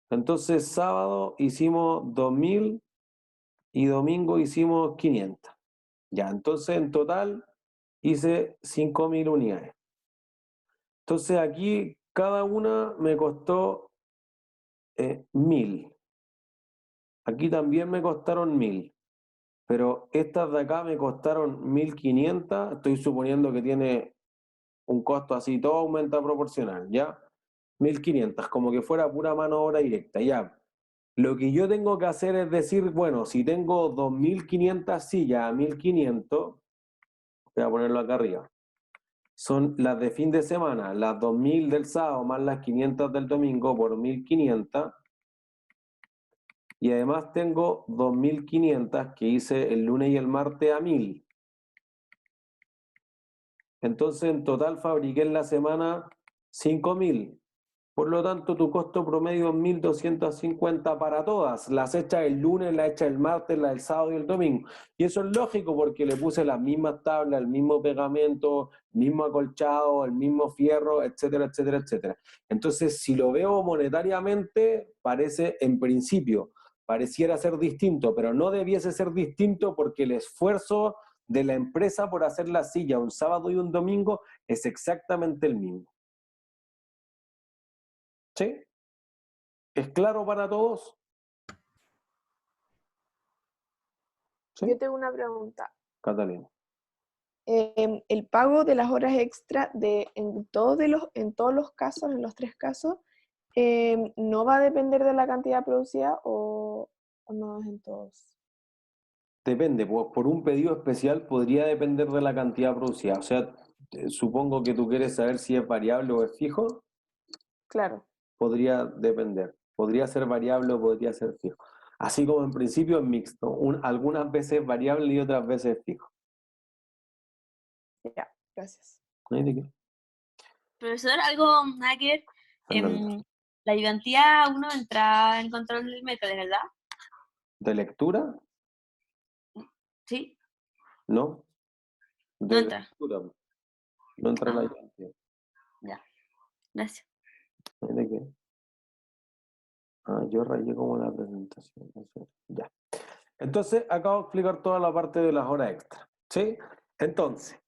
Speaker 1: Entonces sábado hicimos 2000 y domingo hicimos 500. Ya, entonces en total hice 5000 unidades. Entonces aquí cada una me costó 1000. Aquí también me costaron 1000. Pero estas de acá me costaron 1500. Estoy suponiendo que tiene un costo así, todo aumenta proporcional, ¿ya? 1500, como que fuera pura mano de obra directa, ya. Lo que yo tengo que hacer es decir, bueno, si tengo 2500 sillas a 1500, voy a ponerlo acá arriba, son las de fin de semana, las 2000 del sábado más las 500 del domingo por 1500, y además tengo 2500 que hice el lunes y el martes a 1000. Entonces en total fabriqué en la semana 5000. Por lo tanto, tu costo promedio es 1250 para todas. Las hechas el lunes, las hechas el martes, las del sábado y el domingo. Y eso es lógico porque le puse las mismas tablas, el mismo pegamento, el mismo acolchado, el mismo fierro, etcétera, etcétera, etcétera. Entonces, si lo veo monetariamente, parece en principio pareciera ser distinto, pero no debiese ser distinto porque el esfuerzo de la empresa por hacer la silla un sábado y un domingo es exactamente el mismo. ¿Sí? ¿Es claro para todos? ¿Sí?
Speaker 3: Yo tengo una pregunta.
Speaker 1: Catalina.
Speaker 3: El pago de las horas extra en todos los casos, en los 3 casos, ¿no va a depender de la cantidad producida o no es en todos?
Speaker 1: Depende, por un pedido especial podría depender de la cantidad producida. O sea, supongo que tú quieres saber si es variable o es fijo.
Speaker 3: Claro.
Speaker 1: Podría depender. Podría ser variable o podría ser fijo. Así como en principio es mixto. Algunas veces variable y otras veces fijo.
Speaker 3: Ya, gracias.
Speaker 1: ¿No hay de qué?
Speaker 12: Profesor, algo nada que ver. La ayudantía uno entra en control del método, ¿verdad?
Speaker 1: ¿De lectura?
Speaker 12: Sí.
Speaker 1: No.
Speaker 12: No entra.
Speaker 1: Lectura. No entra la ayudantía.
Speaker 12: Ya. Gracias.
Speaker 1: ¿No hay de qué? Yo rayé como la presentación. Ya. Entonces, acabo de explicar toda la parte de las horas extra. ¿Sí? Entonces,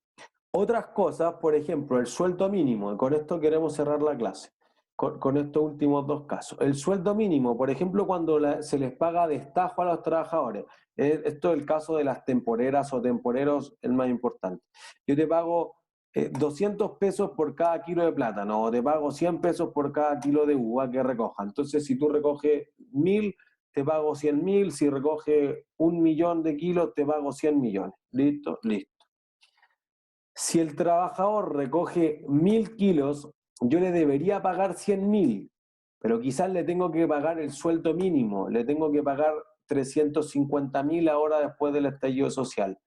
Speaker 1: otras cosas, por ejemplo, el sueldo mínimo, y con esto queremos cerrar la clase, con estos últimos 2 casos. El sueldo mínimo, por ejemplo, cuando se les paga destajo a los trabajadores, esto es el caso de las temporeras o temporeros, el más importante. Yo te pago 200 pesos por cada kilo de plátano, o te pago 100 pesos por cada kilo de uva que recoja. Entonces, si tú recoges 1000, te pago 100.000, si recoges 1.000.000 de kilos, te pago 100 millones. ¿Listo? Listo. Si el trabajador recoge 1.000 kilos, yo le debería pagar 100.000, pero quizás le tengo que pagar el sueldo mínimo, le tengo que pagar 350.000 ahora después del estallido social.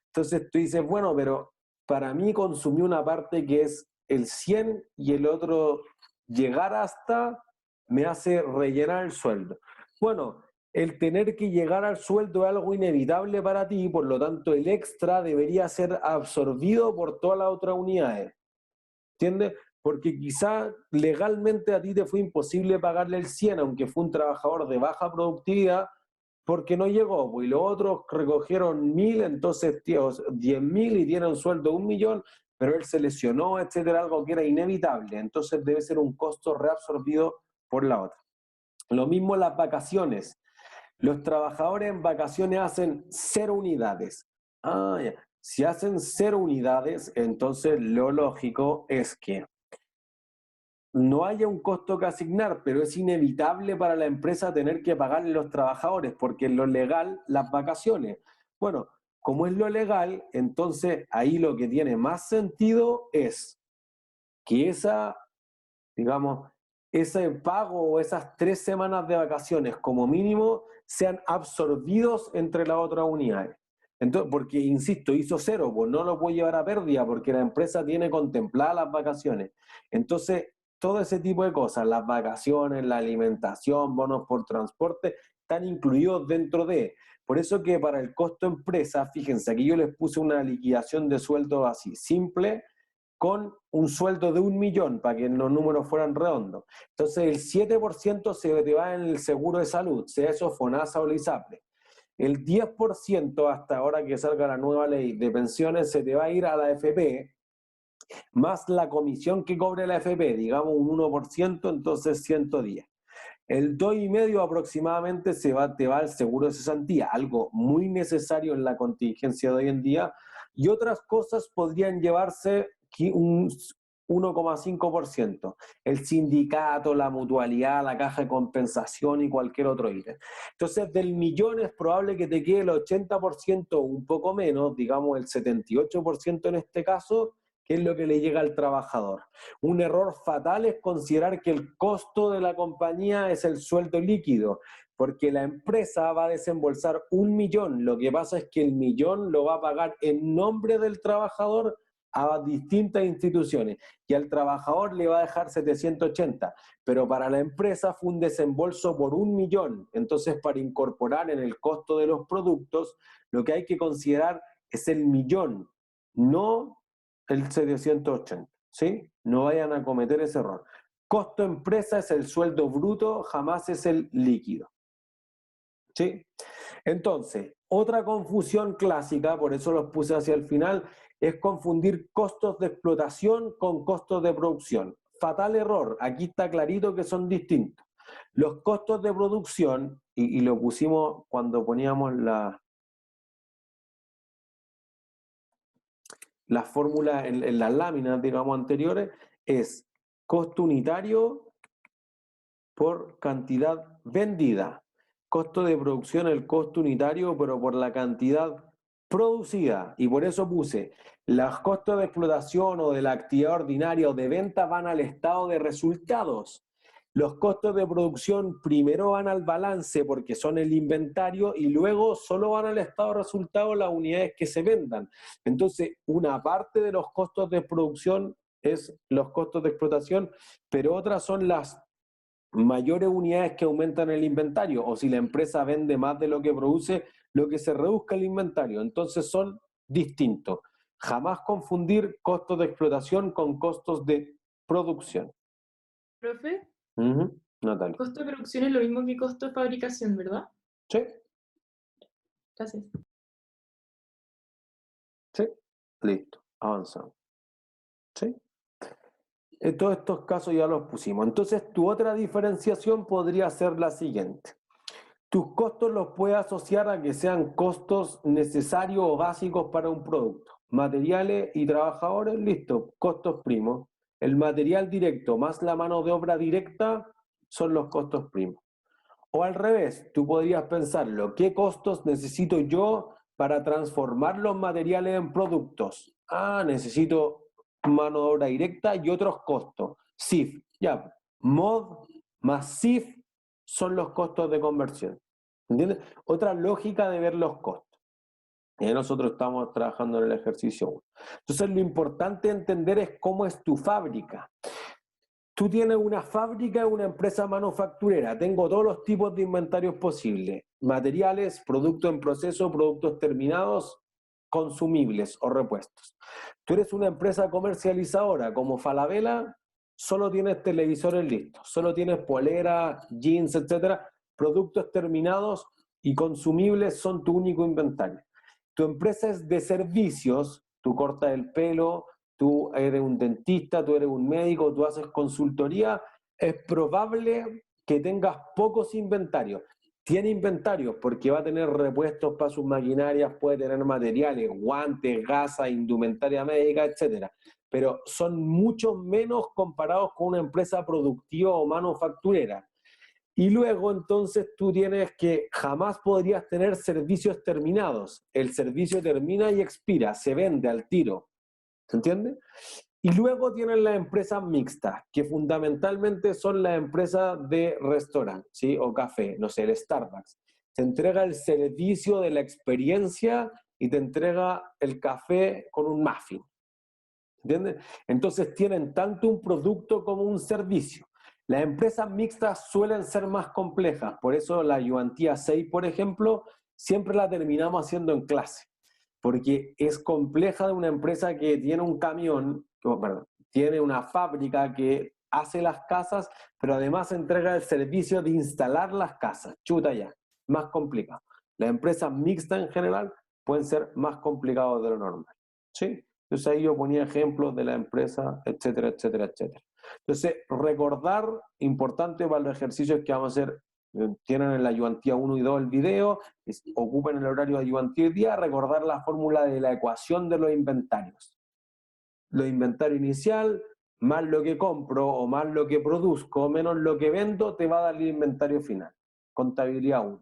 Speaker 1: Entonces tú dices, bueno, pero para mí consumí una parte que es el 100 y el otro llegar hasta me hace rellenar el sueldo. Bueno, el tener que llegar al sueldo es algo inevitable para ti, por lo tanto el extra debería ser absorbido por todas las otras unidades. ¿Entiendes? Porque quizá legalmente a ti te fue imposible pagarle el 100, aunque fue un trabajador de baja productividad, porque no llegó, pues, y los otros recogieron 1.000, entonces 10.000 y tienen un sueldo de 1.000.000, pero él se lesionó, etcétera, algo que era inevitable, entonces debe ser un costo reabsorbido por la otra. Lo mismo las vacaciones. Los trabajadores en vacaciones hacen 0 unidades. Ya. Si hacen 0 unidades, entonces lo lógico es que no haya un costo que asignar, pero es inevitable para la empresa tener que pagarle a los trabajadores, porque es lo legal las vacaciones. Bueno, como es lo legal, entonces ahí lo que tiene más sentido es que ese pago o esas 3 semanas de vacaciones como mínimo sean absorbidos entre las otras unidades. Entonces, porque, insisto, hizo 0, pues no lo puede llevar a pérdida porque la empresa tiene contempladas las vacaciones. Entonces, todo ese tipo de cosas, las vacaciones, la alimentación, bonos por transporte, están incluidos dentro de. Por eso que para el costo empresa, fíjense, aquí yo les puse una liquidación de sueldo así, simple, con un sueldo de 1.000.000 para que los números fueran redondos. Entonces el 7% se te va en el seguro de salud, sea eso FONASA o LISAPRE. El 10% hasta ahora que salga la nueva ley de pensiones se te va a ir a la AFP, más la comisión que cobre la AFP, digamos un 1%, entonces 110. El 2,5% aproximadamente te va al seguro de cesantía, algo muy necesario en la contingencia de hoy en día, y otras cosas podrían llevarse un 1,5%. El sindicato, la mutualidad, la caja de compensación y cualquier otro ítem. Entonces, del millón es probable que te quede el 80%, un poco menos, digamos el 78% en este caso, que es lo que le llega al trabajador. Un error fatal es considerar que el costo de la compañía es el sueldo líquido, porque la empresa va a desembolsar 1.000.000. Lo que pasa es que el 1.000.000 lo va a pagar en nombre del trabajador a distintas instituciones y al trabajador le va a dejar 780, pero para la empresa fue un desembolso por 1.000.000. Entonces, para incorporar en el costo de los productos, lo que hay que considerar es el 1.000.000, no el 780, ¿sí? No vayan a cometer ese error. Costo empresa es el sueldo bruto, jamás es el líquido. ¿Sí? Entonces, otra confusión clásica, por eso los puse hacia el final, es confundir costos de explotación con costos de producción. Fatal error, aquí está clarito que son distintos. Los costos de producción, y lo pusimos cuando poníamos la fórmula en las láminas, digamos, anteriores, es costo unitario por cantidad vendida. Costo de producción, el costo unitario, pero por la cantidad producida. Y por eso puse, los costos de explotación o de la actividad ordinaria o de venta van al estado de resultados. Los costos de producción primero van al balance porque son el inventario y luego solo van al estado de resultados las unidades que se vendan. Entonces, una parte de los costos de producción es los costos de explotación, pero otras son las mayores unidades que aumentan el inventario, o si la empresa vende más de lo que produce, lo que se reduzca el inventario. Entonces son distintos. Jamás confundir costos de explotación con costos de producción.
Speaker 9: ¿Profe?
Speaker 1: Natalia.
Speaker 9: Costo de producción es lo mismo que costo de fabricación, ¿verdad?
Speaker 1: Sí.
Speaker 9: Gracias.
Speaker 1: Sí. Listo. Avanzamos. ¿Sí? En todos estos casos ya los pusimos. Entonces, tu otra diferenciación podría ser la siguiente. Tus costos los puedes asociar a que sean costos necesarios o básicos para un producto. Materiales y trabajadores, listo, costos primos. El material directo más la mano de obra directa son los costos primos. O al revés, tú podrías pensarlo, ¿qué costos necesito yo para transformar los materiales en productos? Necesito mano de obra directa y otros costos. CIF, ya, MOD más CIF son los costos de conversión. ¿Entiendes? Otra lógica de ver los costos. Y nosotros estamos trabajando en el ejercicio 1. Entonces lo importante entender es cómo es tu fábrica. Tú tienes una fábrica, una empresa manufacturera, tengo todos los tipos de inventarios posibles, materiales, productos en proceso, productos terminados, consumibles o repuestos. Tú eres una empresa comercializadora como Falabella, solo tienes televisores listos, solo tienes poleras, jeans, etcétera, productos terminados y consumibles son tu único inventario. Tu empresa es de servicios, tú cortas el pelo, tú eres un dentista, tú eres un médico, tú haces consultoría, es probable que tengas pocos inventarios. Tiene inventarios porque va a tener repuestos para sus maquinarias, puede tener materiales, guantes, gasas, indumentaria médica, etc. Pero son mucho menos comparados con una empresa productiva o manufacturera. Y luego entonces tú tienes que, jamás podrías tener servicios terminados. El servicio termina y expira, se vende al tiro. ¿Se entiende? Y luego tienen las empresas mixtas, que fundamentalmente son las empresas de restaurante, ¿sí? O café, no sé, el Starbucks. Te entrega el servicio de la experiencia y te entrega el café con un muffin. ¿Entiendes? Entonces tienen tanto un producto como un servicio. Las empresas mixtas suelen ser más complejas, por eso la ayudantía 6, por ejemplo, siempre la terminamos haciendo en clase. Porque es compleja de una empresa que tiene un camión, tiene una fábrica que hace las casas, pero además entrega el servicio de instalar las casas. Chuta ya, más complicado. Las empresas mixtas en general pueden ser más complicadas de lo normal. ¿Sí? Entonces ahí yo ponía ejemplos de la empresa, etcétera, etcétera, etcétera. Entonces, recordar, importante para los ejercicios que vamos a hacer. Tienen en la ayudantía 1 y 2 el video, ocupen el horario de ayudantía hoy día, recordar la fórmula de la ecuación de los inventarios. Lo inventario inicial, más lo que compro o más lo que produzco, menos lo que vendo, te va a dar el inventario final. Contabilidad 1.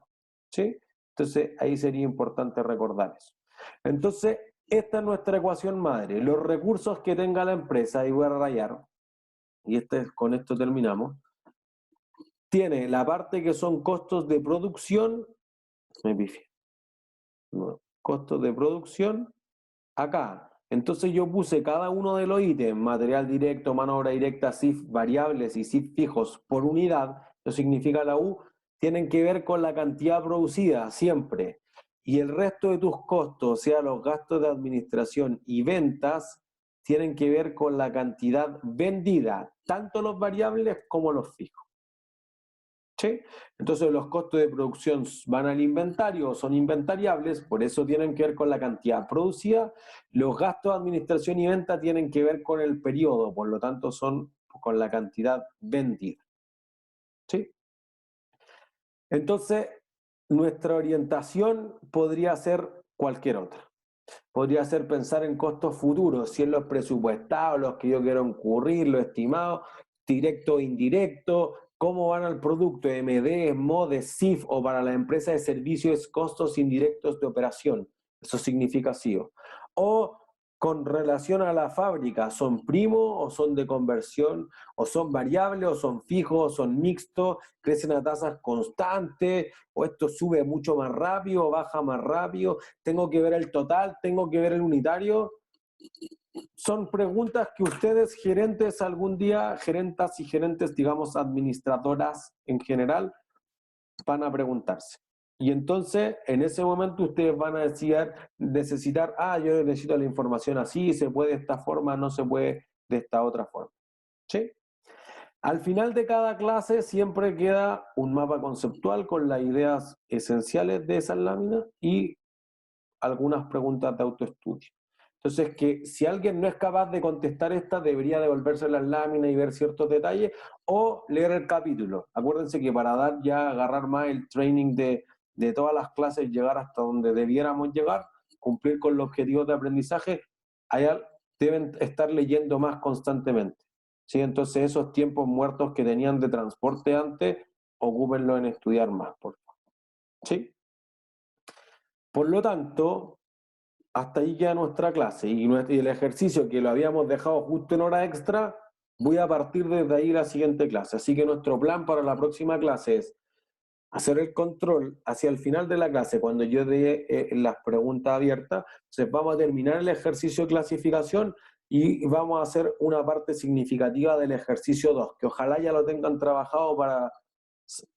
Speaker 1: ¿Sí? Entonces, ahí sería importante recordar eso. Entonces, esta es nuestra ecuación madre. Los recursos que tenga la empresa, y voy a rayar, y con esto terminamos, tiene la parte que son costos de producción, costos de producción, acá. Entonces yo puse cada uno de los ítems, material directo, mano de obra directa, CIF variables y CIF fijos por unidad, eso significa la U, tienen que ver con la cantidad producida siempre. Y el resto de tus costos, o sea, los gastos de administración y ventas, tienen que ver con la cantidad vendida, tanto los variables como los fijos. ¿Sí? Entonces los costos de producción van al inventario o son inventariables, por eso tienen que ver con la cantidad producida. Los gastos de administración y venta tienen que ver con el periodo, por lo tanto son con la cantidad vendida. ¿Sí? Entonces, nuestra orientación podría ser cualquier otra. Podría ser pensar en costos futuros, si es los presupuestados, los que yo quiero incurrir, los estimados, directo o indirecto, cómo van al producto, MD, MODE, SIF, o para la empresa de servicios, costos indirectos de operación. Eso significa SIO. O con relación a la fábrica, ¿son primos o son de conversión? ¿O son variables o son fijos o son mixtos? ¿Crecen a tasas constantes? ¿O esto sube mucho más rápido o baja más rápido? ¿Tengo que ver el total? ¿Tengo que ver el unitario? Son preguntas que ustedes, gerentes, algún día, gerentas y gerentes, digamos, administradoras en general, van a preguntarse. Y entonces, en ese momento, ustedes van a necesitar, yo necesito la información así, se puede de esta forma, no se puede de esta otra forma. ¿Sí? Al final de cada clase siempre queda un mapa conceptual con las ideas esenciales de esas láminas y algunas preguntas de autoestudio. Entonces, que si alguien no es capaz de contestar esta, debería devolverse las láminas y ver ciertos detalles, o leer el capítulo. Acuérdense que para agarrar más el training de todas las clases, llegar hasta donde debiéramos llegar, cumplir con los objetivos de aprendizaje, deben estar leyendo más constantemente. ¿Sí? Entonces, esos tiempos muertos que tenían de transporte antes, ocúpenlo en estudiar más, por favor. ¿Sí? Por lo tanto, hasta ahí queda nuestra clase y el ejercicio que lo habíamos dejado justo en hora extra, voy a partir desde ahí la siguiente clase. Así que nuestro plan para la próxima clase es hacer el control hacia el final de la clase, cuando yo dé las preguntas abiertas. Entonces vamos a terminar el ejercicio de clasificación y vamos a hacer una parte significativa del ejercicio 2, que ojalá ya lo tengan trabajado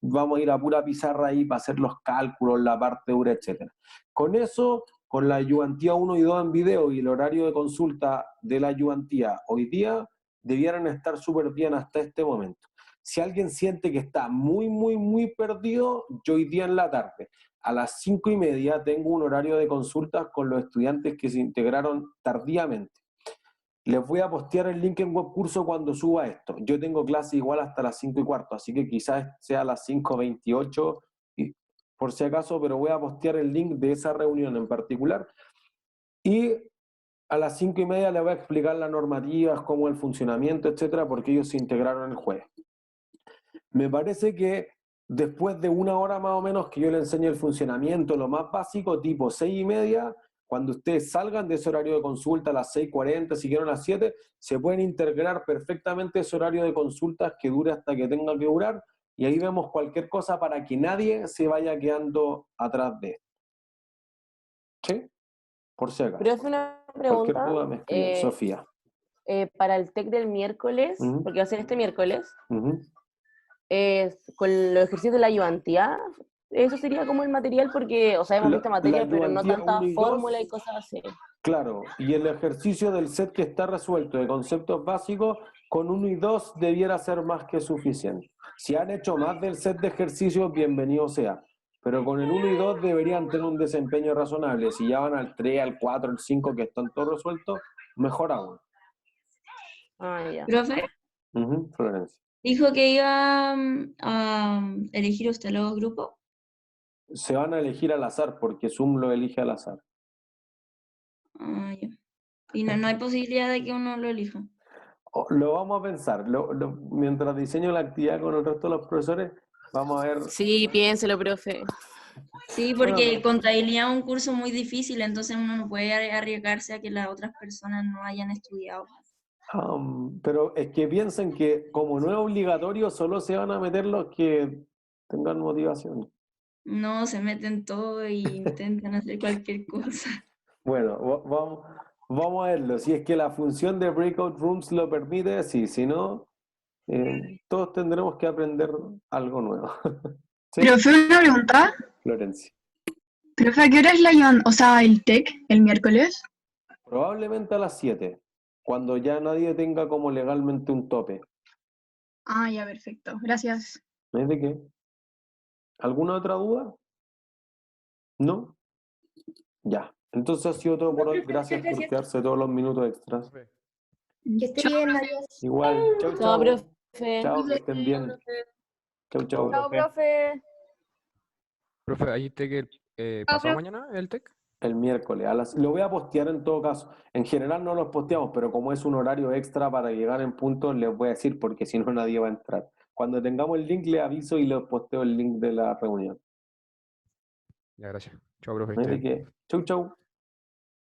Speaker 1: vamos a ir a pura pizarra ahí para hacer los cálculos, la parte dura, etc. Con eso, con la ayudantía 1 y 2 en video y el horario de consulta de la ayudantía hoy día, debieran estar súper bien hasta este momento. Si alguien siente que está muy, muy, muy perdido, yo hoy día en la tarde, a las 5:30, tengo un horario de consultas con los estudiantes que se integraron tardíamente. Les voy a postear el link en webcurso cuando suba esto. Yo tengo clase igual hasta las 5:15, así que quizás sea a las 5:28, por si acaso, pero voy a postear el link de esa reunión en particular. Y a las 5:30 les voy a explicar las normativas, cómo el funcionamiento, etcétera, porque ellos se integraron el jueves. Me parece que después de 1 hora más o menos que yo les enseñe el funcionamiento, lo más básico, tipo 6:30, cuando ustedes salgan de ese horario de consulta a las 6:40, si quieren a las 7, se pueden integrar perfectamente ese horario de consultas que dure hasta que tenga que durar, y ahí vemos cualquier cosa para que nadie se vaya quedando atrás de esto. ¿Sí? Por si acaso.
Speaker 10: Pero es una pregunta.
Speaker 1: Cualquier duda me escribe, Sofía.
Speaker 10: Para el TEC del miércoles, porque va a ser este miércoles, con los ejercicios de la ayudantía, eso sería como el material, porque, o sea, hemos visto materia, pero no tanta fórmula y cosas así.
Speaker 1: Claro, y el ejercicio del set que está resuelto de conceptos básicos, con 1 y 2 debiera ser más que suficiente. Si han hecho más del set de ejercicios, bienvenido sea. Pero con el 1 y 2 deberían tener un desempeño razonable. Si ya van al 3, al 4, al 5, que están todos resueltos, mejor aún.
Speaker 10: Ya.
Speaker 2: ¿Profe?
Speaker 1: Florencia.
Speaker 2: ¿Dijo que iba a elegir usted los grupos?
Speaker 1: Se van a elegir al azar, porque Zoom lo elige al azar.
Speaker 2: Ya. Y no hay posibilidad de que uno lo elija.
Speaker 1: Lo vamos a pensar. Mientras diseño la actividad con el resto de los profesores, vamos a ver.
Speaker 10: Sí, piénselo, profe.
Speaker 2: Sí, porque contabilidad es un curso muy difícil, entonces uno no puede arriesgarse a que las otras personas no hayan estudiado.
Speaker 1: Pero es que piensen que como no es obligatorio, solo se van a meter los que tengan motivación.
Speaker 2: No, se meten todo e intentan hacer cualquier cosa.
Speaker 1: Bueno, vamos a verlo. Si es que la función de Breakout Rooms lo permite, sí. Si no, todos tendremos que aprender algo nuevo. ¿Sí?
Speaker 11: Profe, una pregunta.
Speaker 1: Florencia.
Speaker 11: Profe, ¿a qué hora es el TEC, el miércoles?
Speaker 1: Probablemente a las 7, cuando ya nadie tenga como legalmente un tope.
Speaker 11: Ya, perfecto. Gracias.
Speaker 1: ¿No es de qué? ¿Alguna otra duda? ¿No? Ya. Entonces ha sido todo por hoy. Gracias por quedarse todos los minutos extras.
Speaker 7: Que esté bien, adiós.
Speaker 1: Igual. Chau,
Speaker 10: Chao,
Speaker 1: chau.
Speaker 10: profe.
Speaker 1: Chao, que estén bien. Chau, chau.
Speaker 8: Chao, profe.
Speaker 14: Profe, ¿hay TEC pasado mañana, el TEC?
Speaker 1: El miércoles. Lo voy a postear en todo caso. En general no los posteamos, pero como es un horario extra para llegar en punto, les voy a decir porque si no nadie va a entrar. Cuando tengamos el link les aviso y les posteo el link de la reunión.
Speaker 14: Ya, gracias. Chao, profe.
Speaker 1: No hay de qué. Chau, chau.